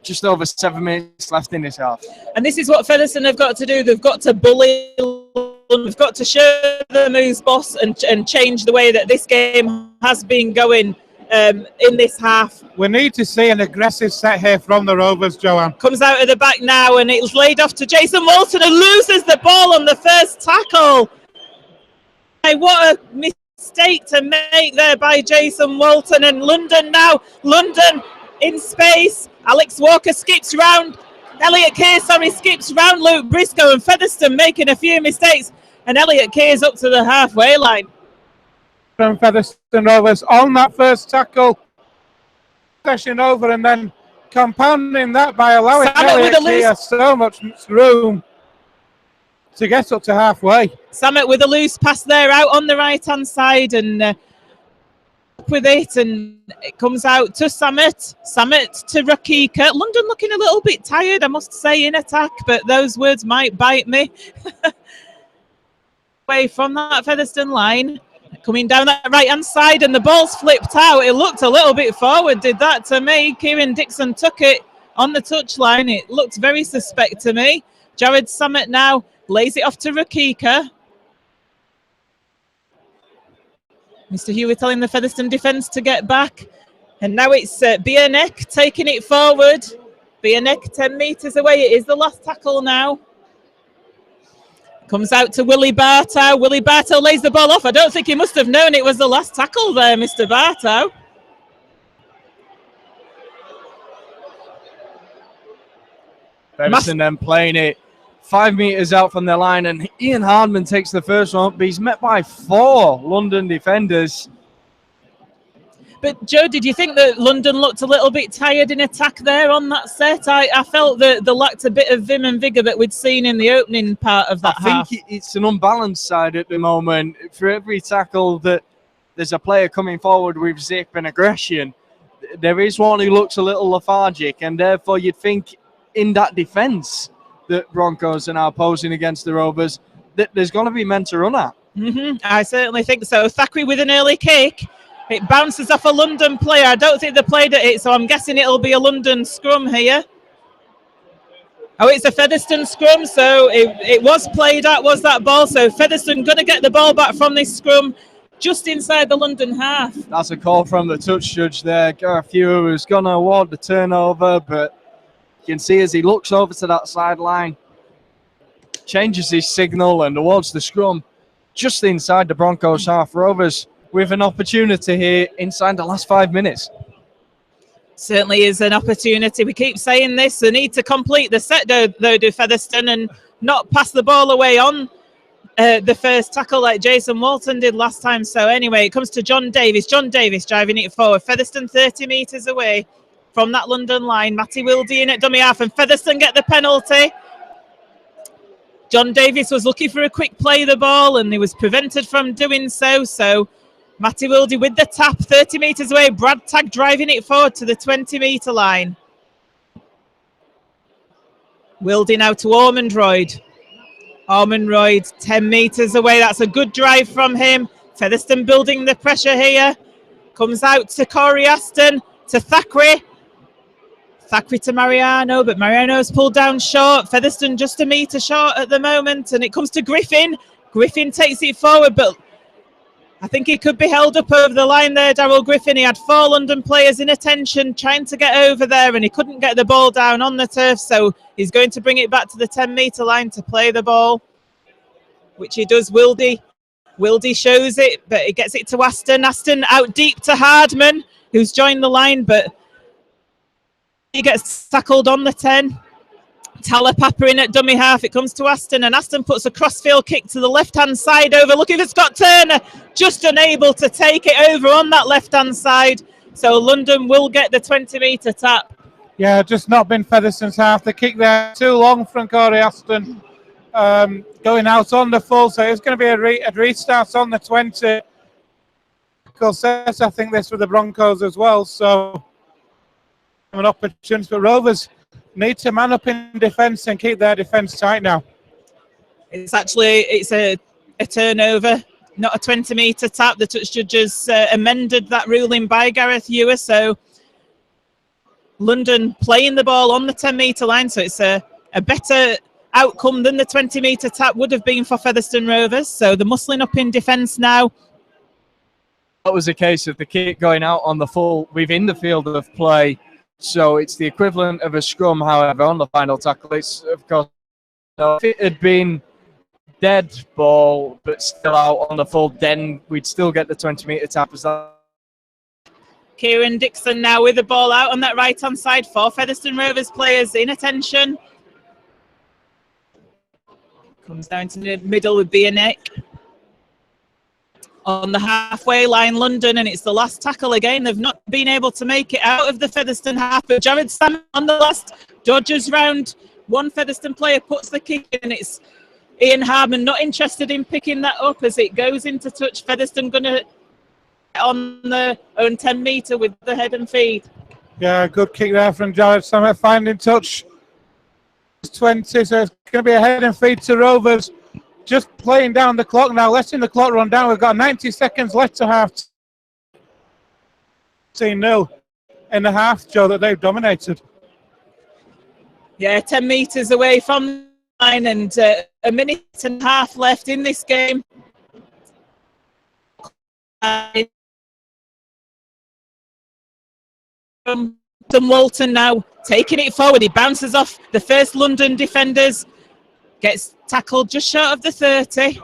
Just over 7 minutes left in this half. And this is what Featherstone have got to do. They've got to bully. They've got to show them who's boss and change the way that this game has been going in this half. We need to see an aggressive set here from the Rovers, Joanne. Comes out of the back now, and it's laid off to Jason Walton, who loses the ball on the first tackle. Hey, what a mistake to make there by Jason Walton. And London now. London in space. Alex Walker skips round. Elliot Keir, skips round Luke Briscoe, and Featherstone making a few mistakes. And Elliot Keir's up to the halfway line. From Featherstone Rovers on that first tackle. Session over, and then compounding that by allowing Elliot Keir so much room to get up to halfway. Samet with a loose pass there out on the right-hand side, and with it, and it comes out to Samet to Rakika. London looking a little bit tired, I must say, in attack, but those words might bite me. Away from that Featherstone line, coming down that right-hand side, and the ball's flipped out. It looked a little bit forward, did that to me. Kieran Dixon took it on the touchline. It looked very suspect to me. Jared Samet now lays it off to Rakika. Mr. Hewitt telling the Featherstone defence to get back. And now it's Bierneck taking it forward. Bierneck 10 metres away. It is the last tackle now. Comes out to Willie Bartow. Willie Bartow lays the ball off. I don't think he must have known it was the last tackle there, Mr. Bartow. Featherstone then playing it 5 metres out from the line, and Ian Hardman takes the first one, but he's met by 4 London defenders. But Joe, did you think that London looked a little bit tired in attack there on that set? I felt that they lacked a bit of vim and vigour that we'd seen in the opening part of that half. I think it's an unbalanced side at the moment. For every tackle that there's a player coming forward with zip and aggression, there is one who looks a little lethargic, and therefore you'd think in that defence that Broncos are now posing against the Rovers, that there's going to be men to run at. I certainly think so. Thackeray with an early kick. It bounces off a London player. I don't think they played at it, so I'm guessing it'll be a London scrum here. Oh, it's a Featherstone scrum, so it was played at, was that ball. So Featherstone going to get the ball back from this scrum just inside the London half. That's a call from the touch judge there. Gareth Fewer was going to award the turnover, but you can see as he looks over to that sideline, changes his signal and awards the scrum just inside the Broncos half. Rovers with an opportunity here inside the last 5 minutes. Certainly is an opportunity. We keep saying this. They need to complete the set, though, do Featherstone, and not pass the ball away on the first tackle like Jason Walton did last time. So anyway, it comes to John Davis. John Davis driving it forward. Featherstone 30 metres away from that London line. Matty Wilde in at dummy half, and Featherstone get the penalty. John Davis was looking for a quick play of the ball, and he was prevented from doing so. So Matty Wilde with the tap, 30 metres away. Brad Tagg driving it forward to the 20-metre line. Wilde now to Ormondroyd. Ormondroyd 10 metres away. That's a good drive from him. Featherstone building the pressure here. Comes out to Corey Aston, to Thackeray. Thackeray to Mariano, but Mariano's pulled down short. Featherstone just a metre short at the moment, and it comes to Griffin. Griffin takes it forward, but I think he could be held up over the line there, Darryl Griffin. He had 4 London players in attention trying to get over there, and he couldn't get the ball down on the turf, so he's going to bring it back to the 10-metre line to play the ball, which he does. Wilde shows it, but he gets it to Aston. Aston out deep to Hardman, who's joined the line, but he gets tackled on the 10. Talapapa in at dummy half. It comes to Aston, and Aston puts a crossfield kick to the left-hand side over, looking for Scott Turner, just unable to take it over on that left-hand side. So London will get the 20-metre tap. Yeah, just not been Featherstone's half. The kick there too long from Corey Aston, going out on the full, so it's going to be a restart on the 20. I think this for the Broncos as well, so an opportunity for Rovers. Need to man up in defence and keep their defence tight now. It's a turnover, not a 20-metre tap. The touch judges amended that ruling by Gareth Ewer, so London playing the ball on the 10-metre line, so it's a better outcome than the 20-metre tap would have been for Featherstone Rovers. So they're muscling up in defence now. That was a case of the kick going out on the full within the field of play. So it's the equivalent of a scrum, however, on the final tackle. It's, of course, if it had been dead ball, but still out on the full, then we'd still get the 20-metre tap. As that. Kieran Dixon now with the ball out on that right-hand side for Featherstone Rovers players in attention. Comes down to the middle with Bianek. On the halfway line, London, and it's the last tackle again. They've not been able to make it out of the Featherstone half, but Jared Salmon on the last dodges round. One Featherstone player puts the kick in, and it's Ian Hardman not interested in picking that up as it goes into touch. Featherstone going to on their own 10-metre with the head and feed. Yeah, good kick there from Jared Salmon, finding touch. 20, so it's going to be a head and feed to Rovers. Just playing down the clock now, letting the clock run down. We've got 90 seconds left to half. 0 in the half, Joe, that they've dominated. Yeah, 10 metres away from the line, and a minute and a half left in this game. Walton now taking it forward. He bounces off the first London defenders. Gets tackled just short of the 30.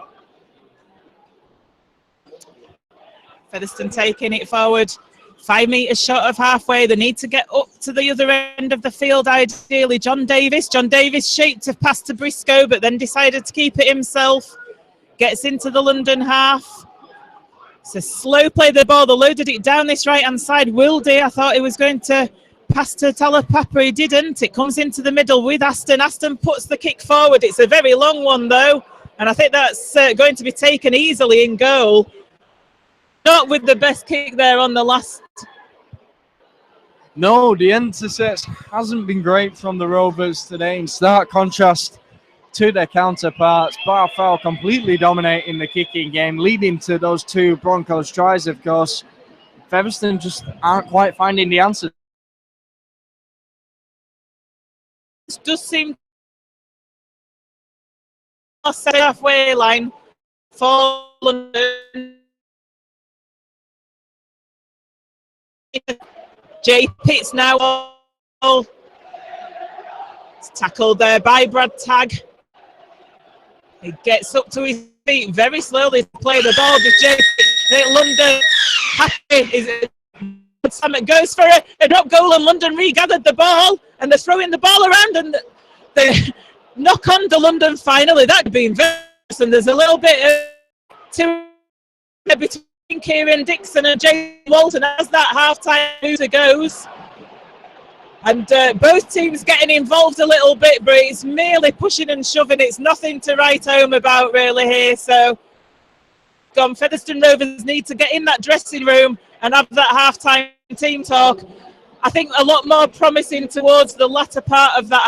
Featherstone taking it forward. 5 metres short of halfway. They need to get up to the other end of the field, ideally. John Davis shaped a pass to Briscoe, but then decided to keep it himself. Gets into the London half. It's a slow play of the ball. They loaded it down this right-hand side. Wilde, I thought he was going to pass to Talapapa, he didn't. It comes into the middle with Aston. Aston puts the kick forward. It's a very long one, though, and I think that's going to be taken easily in goal. Not with the best kick there on the last. No, the intercept hasn't been great from the Rovers today, in stark contrast to their counterparts. Barfowl completely dominating the kicking game, leading to those 2 Broncos tries, of course. Featherstone just aren't quite finding the answer. Does seem halfway line for London. Jay Pitts now. It's tackled there by Brad Tagg. He gets up to his feet very slowly to play the ball. Just Jay Pitts London happy is Summit goes for it, a drop goal, and London regathered the ball, and they're throwing the ball around, and they knock on to London finally. That could be inverse, and there's a little bit of between Kieran Dixon and Jay Walton as that half-time loser goes. And both teams getting involved a little bit, but it's merely pushing and shoving. It's nothing to write home about really here. So, Featherstone Rovers need to get in that dressing room and have that half-time team talk. I think a lot more promising towards the latter part of that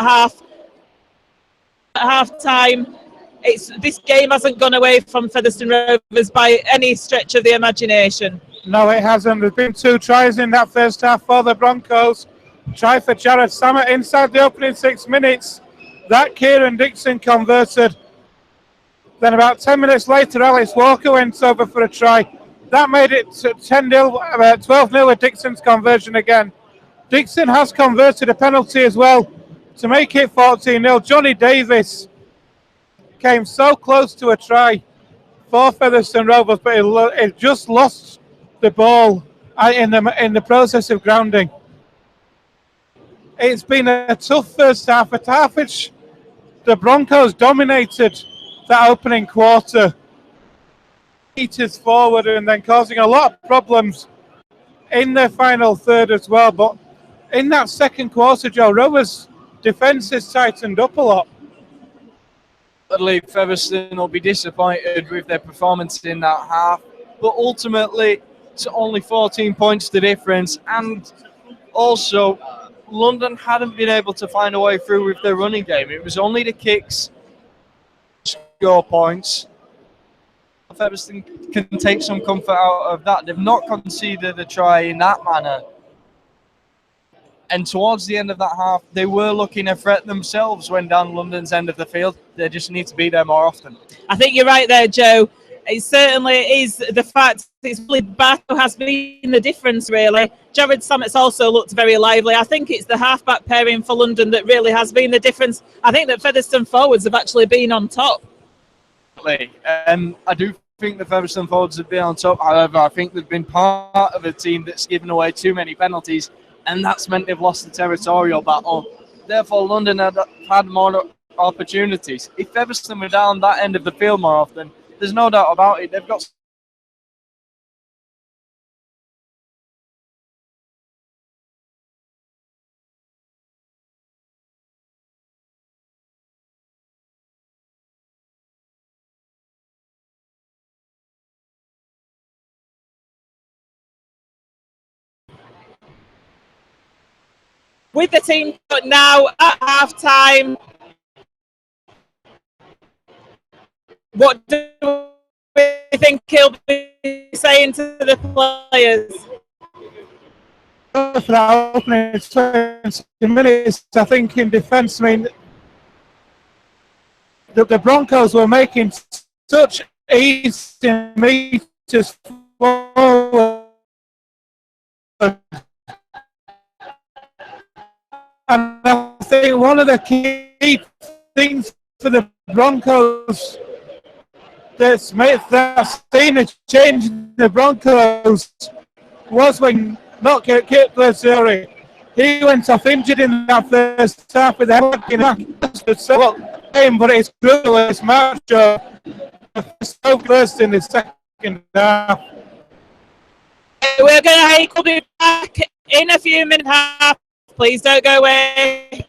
half-time. This game hasn't gone away from Featherstone Rovers by any stretch of the imagination. No, it hasn't. There's been 2 tries in that first half for the Broncos. Try for Jared Samet inside the opening 6 minutes. That Kieran Dixon converted. Then about 10 minutes later, Alex Walker went over for a try. That made it 10-0, 12-0 with Dixon's conversion again. Dixon has converted a penalty as well to make it 14-0. Johnny Davis came so close to a try for Featherstone Rovers, but it just lost the ball in the process of grounding. It's been a tough first half, a half which the Broncos dominated that opening quarter. Meters forward and then causing a lot of problems in the final third as well. But in that second quarter, Joe, Rovers' defence has tightened up a lot. I believe Featherstone will be disappointed with their performance in that half, but ultimately it's only 14 points the difference, and also London hadn't been able to find a way through with their running game. It was only the kicks score points. Featherstone can take some comfort out of that. They've not conceded a try in that manner. And towards the end of that half, they were looking a threat themselves when down London's end of the field. They just need to be there more often. I think you're right there, Joe. It certainly is the fact it's really Bartow has been the difference, really. Jared Sammett's also looked very lively. I think it's the half-back pairing for London that really has been the difference. I think that Featherstone forwards have actually been on top. I do think the Featherstone forwards have been on top. However, I think they've been part of a team that's given away too many penalties, and that's meant they've lost the territorial battle. Therefore, London had more opportunities. If Featherstone were down that end of the field more often, there's no doubt about it. They've got with the team now at half-time. What do we think he'll be saying to the players? For that opening 20 minutes, I think in defence, I mean, the Broncos were making such easy meters forward. And I think one of the key things for the Broncos that's seen a change in the Broncos was when not Kit Blazeri. He went off injured in that first half with a game, but it's brutal in this match. So close in the second half. We're going to be back in a few minutes. Please don't go away.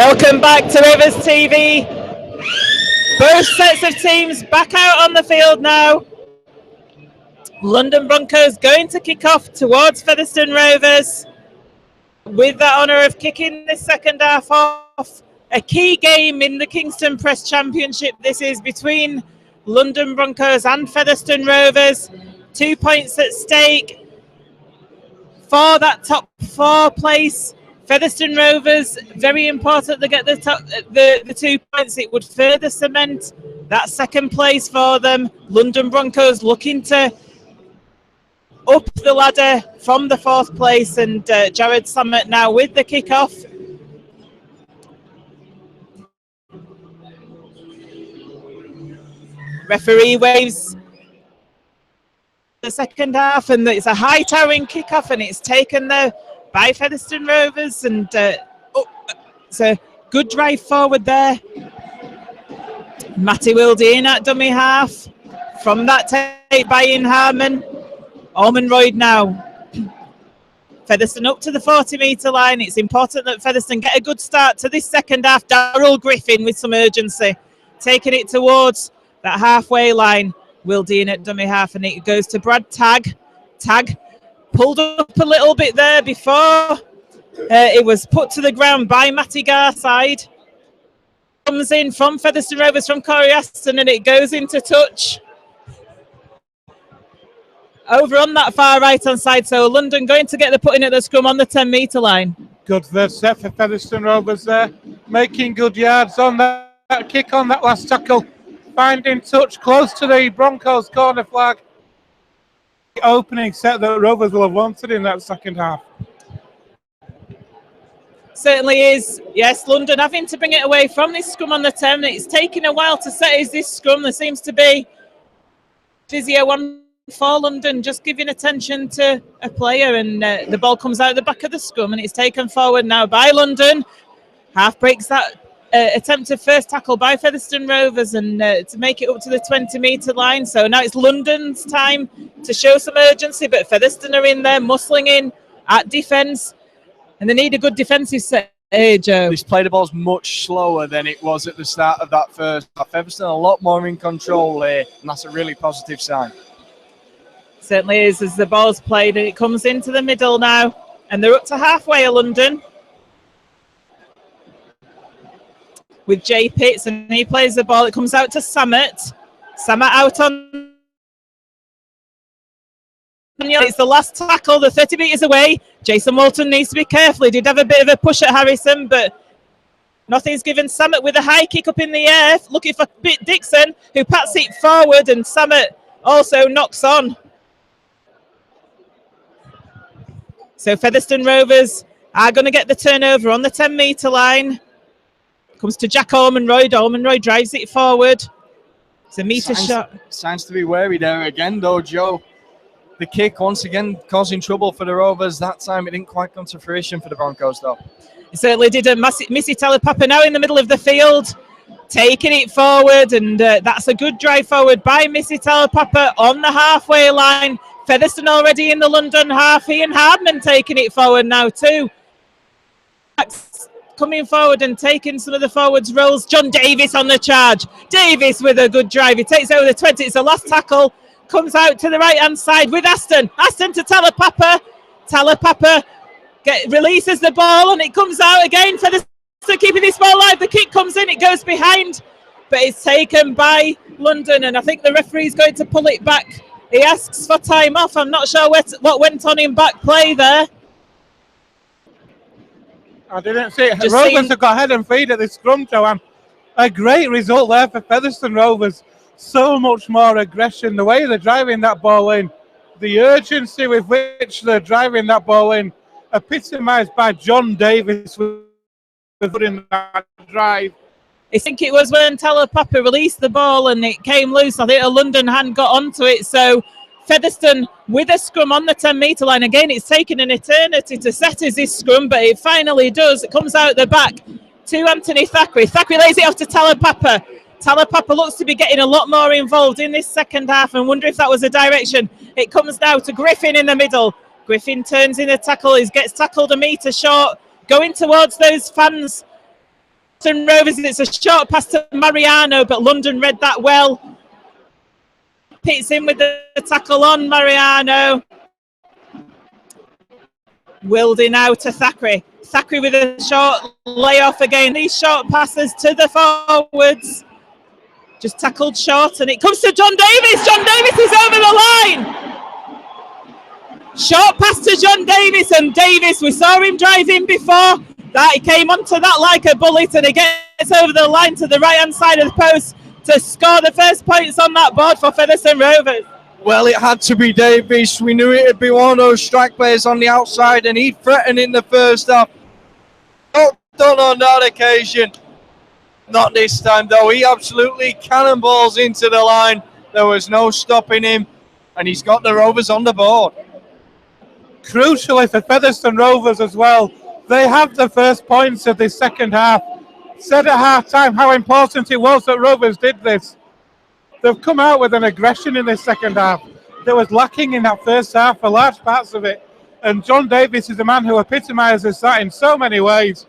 Welcome back to RoversTV. Both sets of teams back out on the field now. London Broncoes going to kick off towards Featherstone Rovers with the honour of kicking this second half off. A key game in the Kingstone Press Championship. This is between London Broncoes and Featherstone Rovers. 2 points at stake for that top 4 place. Featherstone Rovers, very important to get the 2 points. It would further cement that second place for them. London Broncoes looking to up the ladder from the 4th place, and Jared Samet now with the kick-off. Referee waves the second half, and it's a high towering kick-off, and it's taken there by Featherstone Rovers, and it's a good drive forward there. Matty Wildy in at dummy half. From that take by Ian Harmon. Ormonroyd now. Featherstone up to the 40-metre line. It's important that Featherstone get a good start to this second half. Darryl Griffin with some urgency, taking it towards that halfway line. Wildy in at dummy half, and it goes to Brad Tagg. Tagg pulled up a little bit there before it was put to the ground by Matty Garside. Comes in from Featherstone Rovers from Corey Aston, and it goes into touch over on that far right hand side. So London going to get the put in at the scrum on the 10-metre line. Good first set for Featherstone Rovers there, making good yards on that kick on that last tackle, finding touch close to the Broncos corner flag. Opening set that Rovers will have wanted in that second half. Certainly is. Yes, London having to bring it away from this scrum on the 10. It's taking a while to set is this scrum. There seems to be physio one for London just giving attention to a player, and the ball comes out the back of the scrum, and it's taken forward now by London. Half breaks that attempted first tackle by Featherstone Rovers, and to make it up to the 20-metre line. So now it's London's time to show some urgency, but Featherstone are in there muscling in at defence, and they need a good defensive set. Hey, Joe. This play the ball's much slower than it was at the start of that first half. Featherstone a lot more in control here, and that's a really positive sign. Certainly is, as the ball's played, and it comes into the middle now, and they're up to halfway of London with Jay Pitts, and he plays the ball. It comes out to Samet. Samet out on. It's the last tackle, the 30 metres away. Jason Walton needs to be careful. He did have a bit of a push at Harrison, but nothing's given. Samet with a high kick up in the air, looking for Dixon, who pats it forward, and Samet also knocks on. So Featherstone Rovers are going to get the turnover on the 10-metre line. Comes to Jack Ormonroyd. Ormonroyd drives it forward. It's a metre shot. Signs to be wary there again, though, Joe. The kick, once again, causing trouble for the Rovers. That time it didn't quite come to fruition for the Broncos, though. It certainly did. Missy Talapapa now in the middle of the field, taking it forward, and that's a good drive forward by Missy Talapapa on the halfway line. Featherstone already in the London half. Ian Hardman taking it forward now too. Coming forward and taking some of the forwards' roles. John Davis on the charge. Davis with a good drive. He takes over the 20. It's the last tackle. Comes out to the right-hand side with Aston. Aston to Talapapa. Talapapa releases the ball, and it comes out again for the keeping this ball alive. The kick comes in. It goes behind, but it's taken by London, and I think the referee's going to pull it back. He asks for time off. I'm not sure what went on in back play there. I didn't see it. Rovers have got head and feet at this scrum, Joanne. A great result there for Featherstone Rovers. So much more aggression. The way they're driving that ball in, the urgency with which they're driving that ball in, epitomised by John Davis with that drive. I think it was when Talapapa released the ball and it came loose. I think a London hand got onto it. So Featherstone with a scrum on the 10-metre line. Again, it's taken an eternity to set as this scrum, but it finally does. It comes out the back to Anthony Thackeray. Thackeray lays it off to Talapapa. Talapapa looks to be getting a lot more involved in this second half, and wonder if that was a direction. It comes now to Griffin in the middle. Griffin turns in a tackle. He gets tackled a metre short, going towards those fans Featherstone Rovers, it's a short pass to Mariano, but London read that well. Pitts in with the tackle on Mariano. Wildy now to Thackeray. Thackeray with a short layoff again. These short passes to the forwards. Just tackled short, and it comes to John Davis. John Davis is over the line. Short pass to John Davis, and Davis, we saw him drive in before. That he came onto that like a bullet, and he gets over the line to the right-hand side of the post to score the first points on that board for Featherstone Rovers. Well, it had to be Davis. We knew it would be one of those strike players on the outside, and he threatened in the first half. Not done on that occasion. Not this time, though. He absolutely cannonballs into the line. There was no stopping him, and he's got the Rovers on the board. Crucially for Featherstone Rovers as well, they have the first points of this second half. Said at half-time how important it was that Rovers did this. They've come out with an aggression in this second half that was lacking in that first half for large parts of it. And John Davis is a man who epitomises that in so many ways.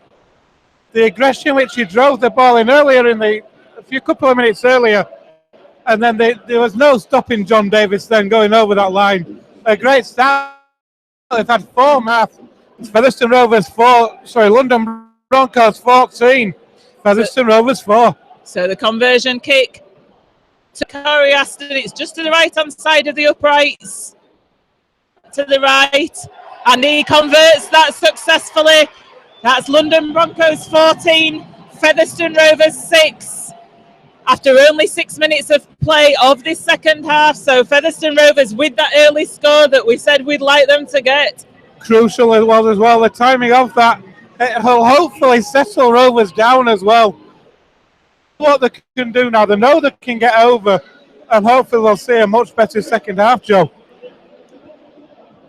The aggression which he drove the ball in earlier a couple of minutes earlier, and then there was no stopping John Davis then going over that line. A great start. They've had 4 half. Featherstone Rovers 4, London Broncoes 14. Featherstone Rovers 4. So the conversion kick to Corey Aston. It's just to the right-hand side of the uprights. To the right. And he converts that successfully. That's London Broncoes 14, Featherstone Rovers 6. After only 6 minutes of play of this second half. So Featherstone Rovers with that early score that we said we'd like them to get. Crucial it was as well, the timing of that. It will hopefully settle Rovers down as well. What they can do now, they know they can get over, and hopefully they'll see a much better second half, Joe.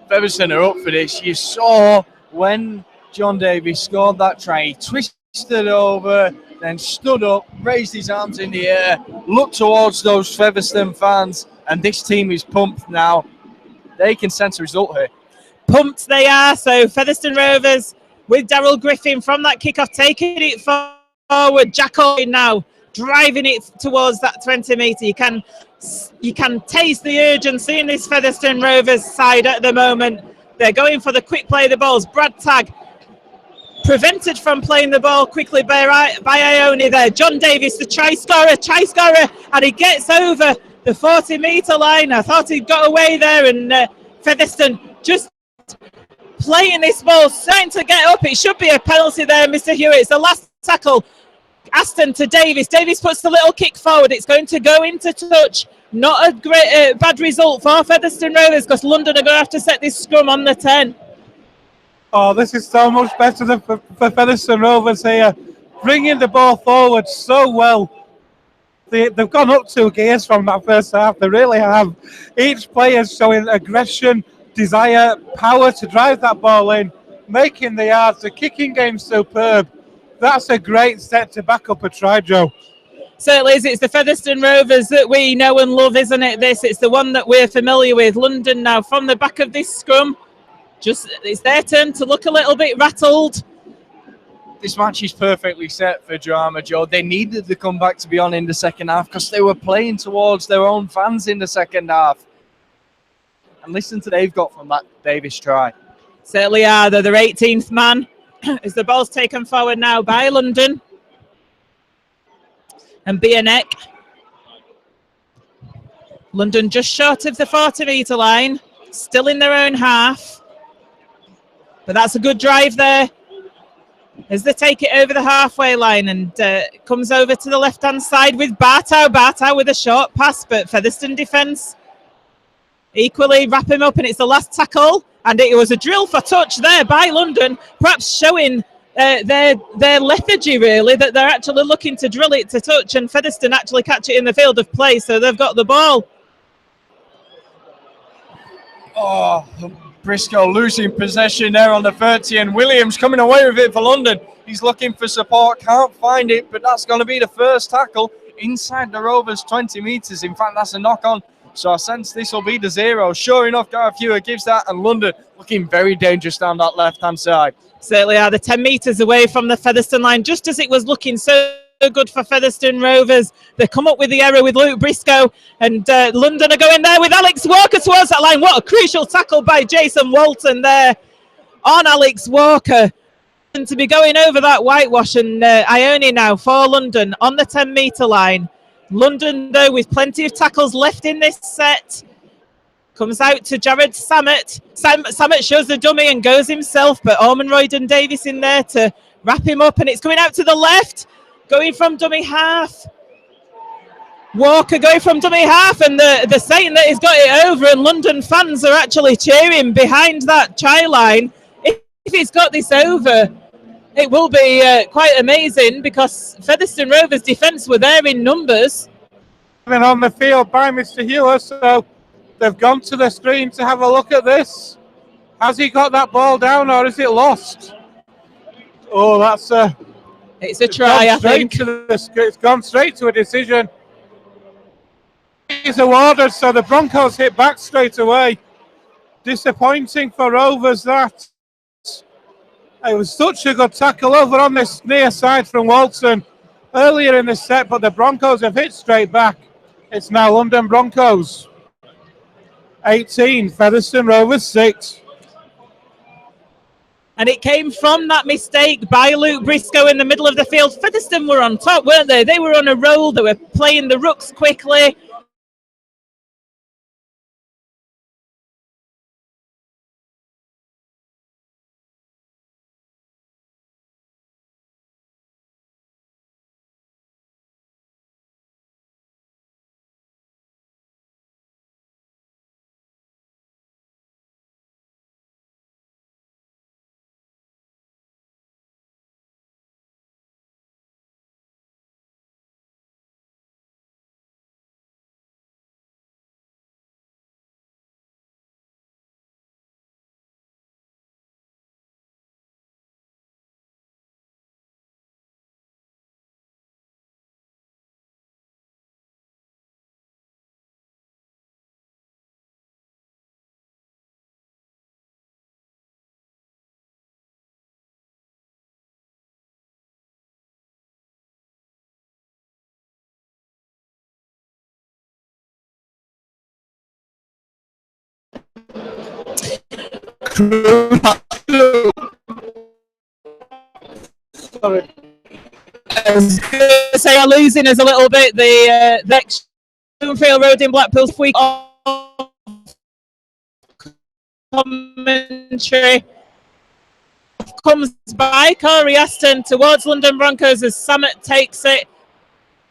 Featherstone are up for this. You saw when John Davis scored that try, he twisted over, then stood up, raised his arms in the air, looked towards those Featherstone fans, and this team is pumped now. They can sense a result here. Pumped they are. So Featherstone Rovers with Daryl Griffin from that kickoff, taking it forward. Jack Owen now driving it towards that 20 metre. You can taste the urgency in this Featherstone Rovers side at the moment. They're going for the quick play of the balls. Brad Tagg prevented from playing the ball quickly by Ione there. John Davis, the try scorer, and he gets over the 40 metre line. I thought he'd got away there, and Featherstone just playing this ball, trying to get up. It should be a penalty there, Mr. Hewitt. It's the last tackle. Aston to Davis. Davis puts the little kick forward. It's going to go into touch. Not a great, bad result for Featherstone Rovers, because London are going to have to set this scrum on the 10. Oh, this is so much better than for Featherstone Rovers here. Bringing the ball forward so well. They've gone up 2 gears from that first half. They really have. Each player showing aggression, desire, power to drive that ball in, making the yards. The kicking game superb. That's a great set to back up a try, Joe. Certainly is. It's the Featherstone Rovers that we know and love, isn't it? It's the one that we're familiar with. London now from the back of this scrum. It's their turn to look a little bit rattled. This match is perfectly set for drama, Joe. They needed the comeback to be on in the second half because they were playing towards their own fans in the second half. And listen to they've got from that Davis try. Certainly are. They're their 18th man as the ball's taken forward now by London. And Bierneck. London just short of the 40 metre line. Still in their own half. But that's a good drive there as they take it over the halfway line, and comes over to the left-hand side with Bartow. Bartow with a short pass, but Featherstone defence equally wrap him up, and it's the last tackle. And it was a drill for touch there by London, perhaps showing their lethargy, really, that they're actually looking to drill it to touch, and Featherstone actually catch it in the field of play, so they've got the ball. Oh, Briscoe losing possession there on the 30, and Williams coming away with it for London. He's looking for support, can't find it, but that's going to be the first tackle inside the Rovers 20 metres. In fact, that's a knock on So I sense this will be the 0. Sure enough, Gareth Hewer gives that, and London looking very dangerous down that left-hand side. Certainly are. The 10 metres away from the Featherstone line, just as it was looking so good for Featherstone Rovers. They come up with the error with Luke Briscoe, and London are going there with Alex Walker towards that line. What a crucial tackle by Jason Walton there on Alex Walker. And to be going over that whitewash, and Ione now for London on the 10 metre line. London, though, with plenty of tackles left in this set. Comes out to Jared Samet. Samet shows the dummy and goes himself, but Orman Royden Davis in there to wrap him up, and it's coming out to the left, going from dummy half. Walker going from dummy half, and the saying that he's got it over, and London fans are actually cheering behind that try line. If he's got this over, it will be quite amazing, because Featherstone Rovers' defence were there in numbers. On the field by Mr. Hewer, so they've gone to the screen to have a look at this. Has he got that ball down, or is it lost? Oh, that's it's a try, I think. It's gone straight to a decision. He's awarded, so the Broncos hit back straight away. Disappointing for Rovers that. It was such a good tackle over on this near side from Walton earlier in the set, but the Broncos have hit straight back. It's now London Broncos 18, Featherstone Rovers 6. And it came from that mistake by Luke Briscoe in the middle of the field. Featherstone were on top, weren't they? They were on a roll. They were playing the rooks quickly. Sorry. Say are losing us a little bit. The next Bloomfield Road in Blackpool week commentary comes by Corey Aston towards London Broncos as Samet takes it,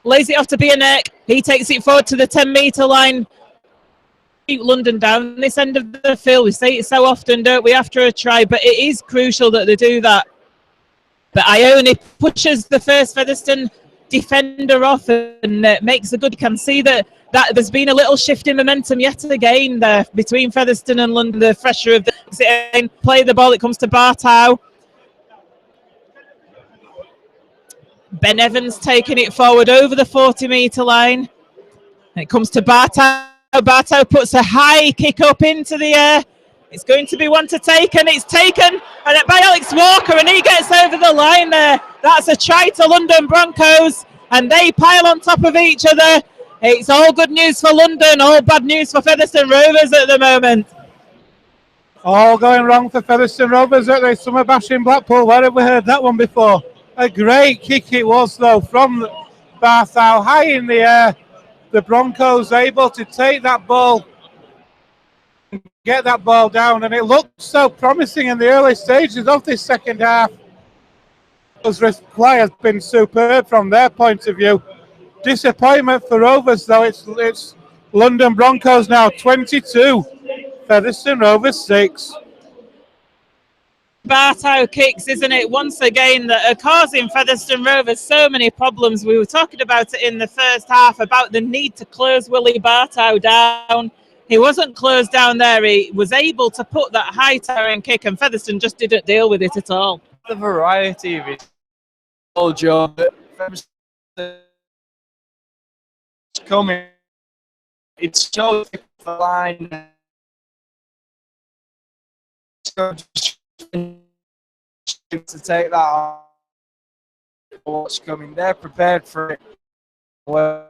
lays it off to Bierneck. He takes it forward to the 10 metre line. Keep London down this end of the field. We say it so often, don't we, after a try, but it is crucial that they do that. But Ione pushes the first Featherstone defender off and makes a good. You can see that there's been a little shift in momentum yet again there between Featherstone and London. The pressure of the play the ball. It comes to Bartow. Ben Evans taking it forward over the 40 metre line. It comes to Bartow. Bartow puts a high kick up into the air. It's going to be one to take, and it's taken by Alex Walker, and he gets over the line there. That's a try to London Broncos, and they pile on top of each other. It's all good news for London, all bad news for Featherstone Rovers at the moment. All going wrong for Featherstone Rovers at the Summer Bash in Blackpool. Where have we heard that one before? A great kick it was, though, from Bartow, high in the air. The Broncos able to take that ball, get that ball down, and it looked so promising in the early stages of this second half. The play has been superb from their point of view. Disappointment for Rovers, though. It's London Broncos now 22, Featherstone Rovers 6. Bartow kicks, isn't it, once again, that are causing Featherstone Rovers so many problems. We were talking about it in the first half, about the need to close Willie Bartow down. He wasn't closed down there. He was able to put that high towering kick, and Featherstone just didn't deal with it at all. The variety of it, all job, coming It's so thick the line. So to take that on. What's coming? They're prepared for it. Well,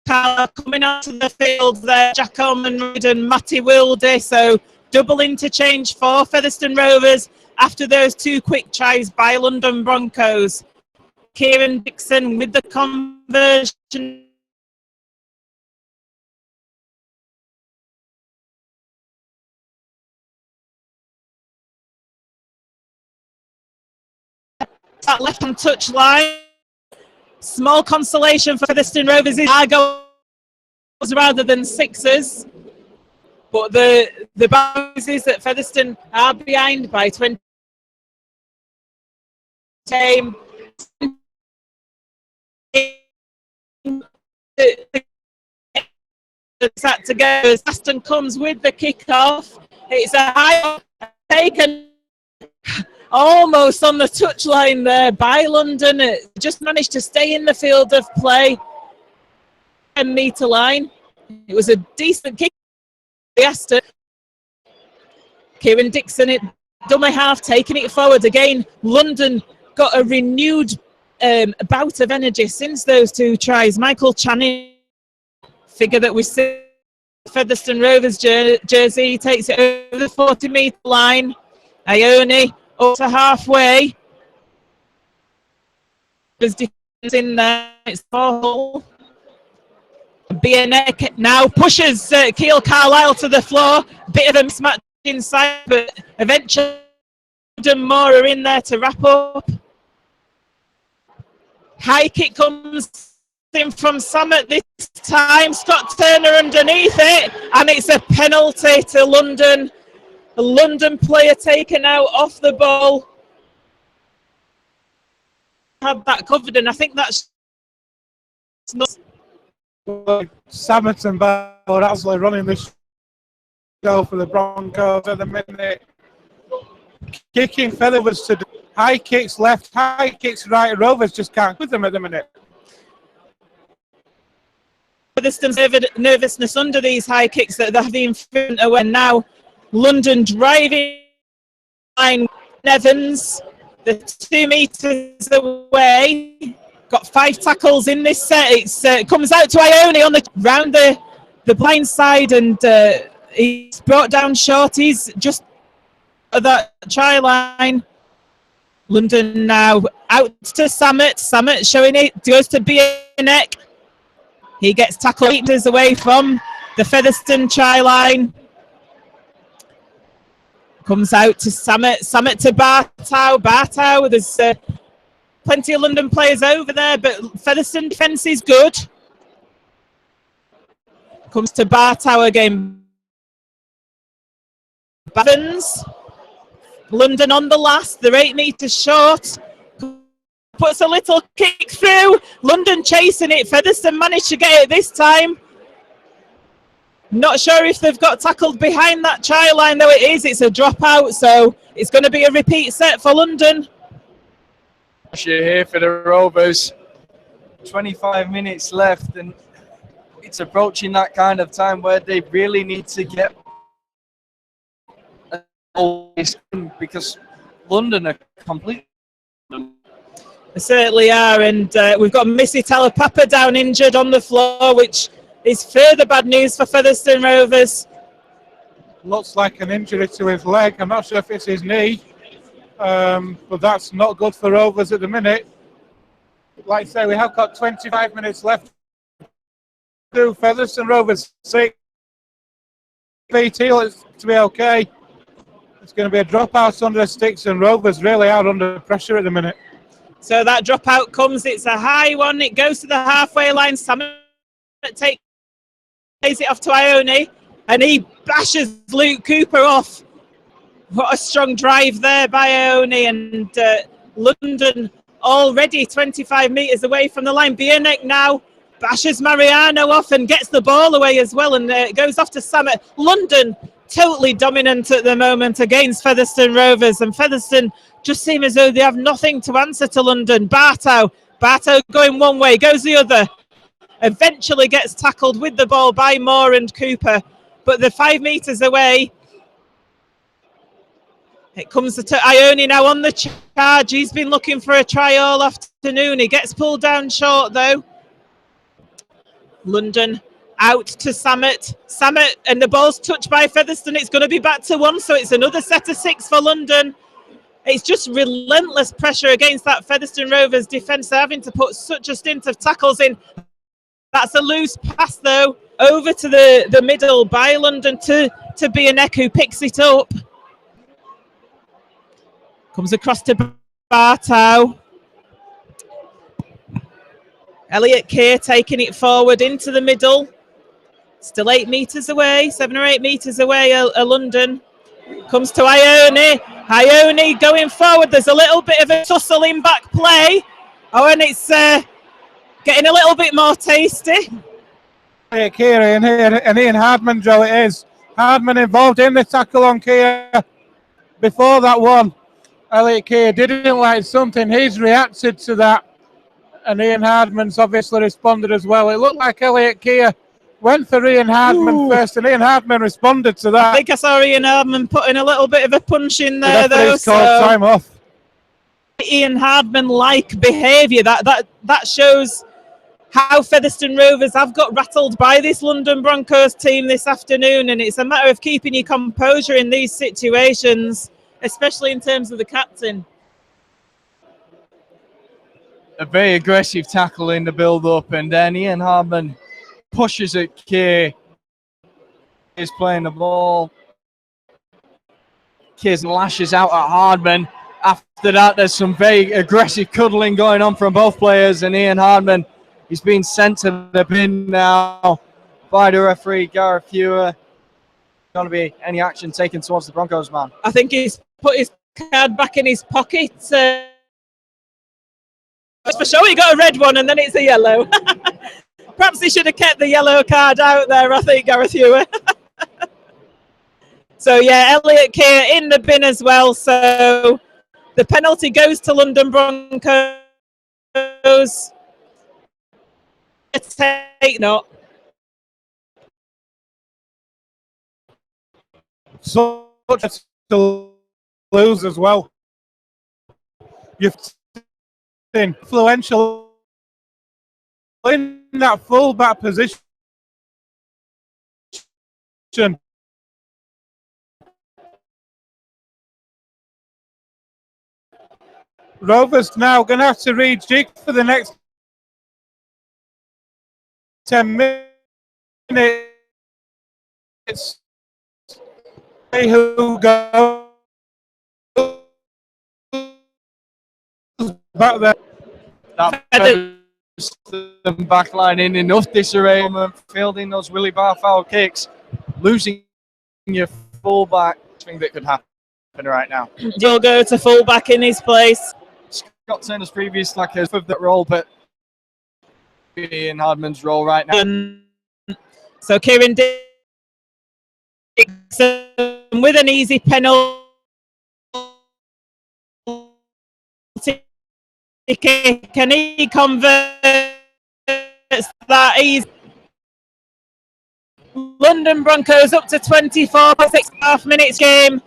Coming onto the field there, Jack Ormond and Matty Wilde. So double interchange for Featherstone Rovers after those two quick tries by London Broncos. Kieran Dixon with the conversion. That left-hand touch line. Small consolation for Featherstone Rovers is goals rather than sixes. But the bad news is that Featherstone are behind by 20. Time. Set to go as Aston comes with the kick-off. It's a high taken almost on the touchline there by London. It just managed to stay in the field of play. 10-metre line. It was a decent kick. Aston. Kieran Dixon, it dummy half, taking it forward again. London got a renewed bout of energy since those two tries. Michael Channing, figure that we see Featherstone Rovers jersey, takes it over the 40-metre line. Ione up to halfway. There's defence in there. It's 4-0. Bienek now pushes Keil Carlisle to the floor. Bit of a mismatch inside, but eventually more are in there to wrap up. High kick comes in from Samet this time. Scott Turner underneath it, and it's a penalty to London. A London player taken out off the ball. Had that covered, and I think that's not. Samet and Bell are absolutely running this show for the Broncos at the minute. Kicking Featherstone to high kicks left, high kicks right. Rovers just can't with them at the minute. Featherstone's nervousness under these high kicks that they're being thrown away. Now London driving line. Evans, the 2 metres away. Got 5 tackles in this set. It comes out to Ione on the round the blind side, and he's brought down short. He's just at that try line. London now out to Samet. Samet showing it, goes to Bienek. He gets tackled 8 meters away from the Featherstone try line. Comes out to Samet. Samet to Bartow. Bartow, there's plenty of London players over there, but Featherstone defence is good. Comes to Bartow again. Evans. London on the last. They're 8 meters short. Puts a little kick through. London chasing it. Featherstone managed to get it this time. Not sure if they've got tackled behind that try line, though it is. It's a dropout, so it's going to be a repeat set for London. Here for the Rovers. 25 minutes left, and it's approaching that kind of time where they really need to get a goal because London are completely. They certainly are, and we've got Missy Talapapa down injured on the floor, which is further bad news for Featherstone Rovers. Looks like an injury to his leg. I'm not sure if it's his knee, but that's not good for Rovers at the minute. Like I say, we have got 25 minutes left. Featherstone Rovers 6. VT looks to be okay. It's going to be a dropout under the sticks, and Rovers really are under pressure at the minute. So that dropout comes. It's a high one. It goes to the halfway line. Samet takes it off to Ione, and he bashes Luke Cooper off. What a strong drive there by Ione, and London already 25 metres away from the line. Bienek now bashes Mariano off and gets the ball away as well, and it goes off to Samet. London totally dominant at the moment against Featherstone Rovers, and Featherstone just seem as though they have nothing to answer to London. Bartow going one way, goes the other. eventually gets tackled with the ball by Moore and Cooper, but they're 5 metres away. It comes to Ione now on the charge. He's been looking for a try all afternoon. He gets pulled down short though. London out to Samet. Samet, and the ball's touched by Featherstone. It's going to be back to 1, so it's another set of 6 for London. It's just relentless pressure against that Featherstone Rovers defence. They're having to put such a stint of tackles in. That's a loose pass though, over to the middle by London to Bionek, who picks it up. Comes across to Bartow. Elliot Keir taking it forward into the middle. Still 8 metres away, 7 or 8 metres away, London. Comes to Ione. Ione going forward. There's a little bit of a tussle in back play. Oh, and it's getting a little bit more tasty. Elliot Keir and Ian Hardman, Joe, it is. Hardman involved in the tackle on Keir. Before that one, Elliot Keir didn't like something. He's reacted to that. And Ian Hardman's obviously responded as well. It looked like Elliot Keir went for Ian Hardman first, and Ian Hardman responded to that. I think I saw Ian Hardman putting a little bit of a punch in there, though. So time off. Ian Hardman-like behaviour. That shows how Featherstone Rovers have got rattled by this London Broncos team this afternoon, and it's a matter of keeping your composure in these situations, especially in terms of the captain. A very aggressive tackle in the build-up, and then Ian Hardman pushes at Keir. He's playing the ball. Keir lashes out at Hardman. After that, there's some very aggressive cuddling going on from both players, and Ian Hardman is being sent to the bin now by the referee, Gareth Fewer. Going to be any action taken towards the Broncos man? I think he's put his card back in his pocket. For sure, he got a red one, and then it's a yellow. Perhaps he should have kept the yellow card out there, I think, Gareth Fewer. So, yeah, Elliot Keir in the bin as well. So the penalty goes to London Broncos. Take not. So much to lose as well. You've been influential in that full-back position. Rovers now going to have to rejig for the next 10 minutes. Who goes back there? That backline in enough disarray, fielding those Willie Bar foul kicks, losing your fullback. Thing that could happen right now. You'll go to fullback in his place. Scott Turner's previous like of that role, but Ian Hardman's role right now. So Kieran Dixon with an easy penalty kick. Can he convert that easy? London Broncos up to 24, 6.5 minutes game.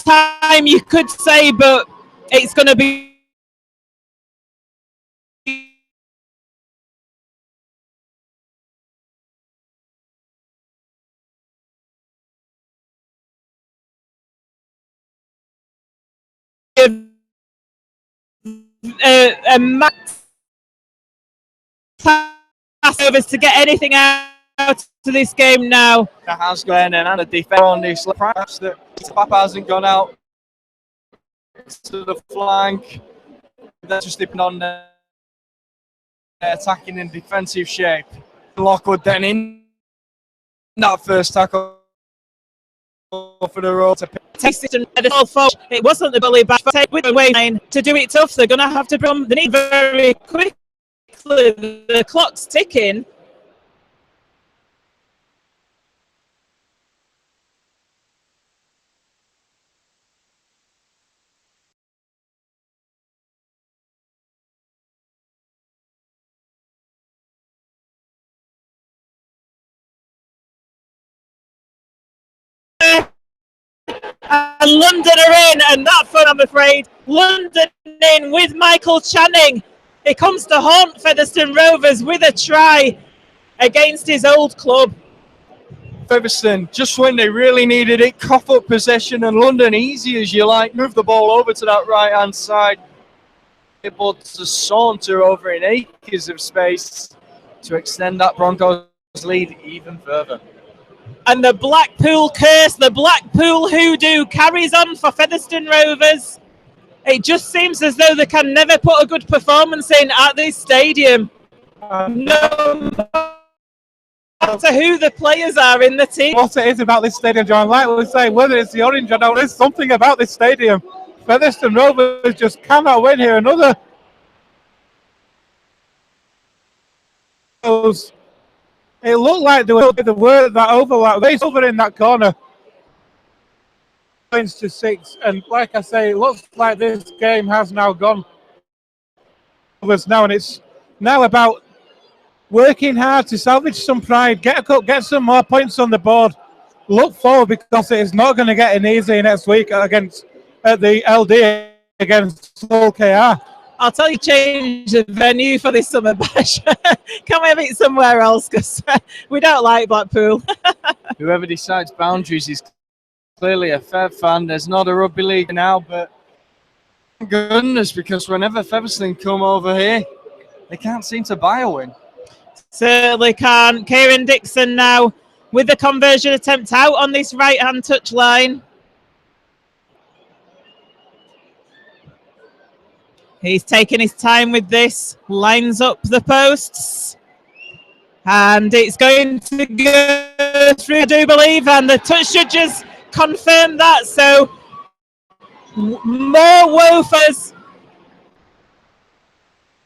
Time you could say, but it's going to be a max overs to get anything out to this game now. That has gone in and a defender on this. Perhaps that Papa hasn't gone out to the flank. They're just dipping on there, attacking in defensive shape. Lockwood then in that first tackle for the road. It wasn't the bully back with the way to do it tough. They're going to have to they need very quick the clock's ticking. And London are in, and that fun, I'm afraid. London in with Michael Channing. He comes to haunt Featherstone Rovers with a try against his old club. Featherstone, just when they really needed it, cough up possession, and London, easy as you like, move the ball over to that right-hand side. Able to saunter over in acres of space to extend that Broncos lead even further. And the Blackpool curse, the Blackpool hoodoo carries on for Featherstone Rovers. It just seems as though they can never put a good performance in at this stadium. No matter who the players are in the team. What it is about this stadium, John, like we say, whether it's the orange or not, there's something about this stadium. Featherstone Rovers just cannot win here. Another. It looked like there was the word that overlap. They over in that corner. Points to 6, and like I say, it looks like this game has now gone. Now, and it's now about working hard to salvage some pride, get a cup, get some more points on the board. Look forward, because it is not going to get any easy next week against the LD against Hull KR. I'll tell you, change the venue for this summer bash. Can we have it somewhere else? Because we don't like Blackpool. Whoever decides boundaries is clearly a fair fan. There's not a rugby league now, but thank goodness, because whenever Featherstone come over here, they can't seem to buy a win. Certainly can't. Kieran Dixon now with the conversion attempt out on this right-hand touch line. He's taking his time with this, lines up the posts, and it's going to go through, I do believe, and the touch should just confirm that. So more woefers.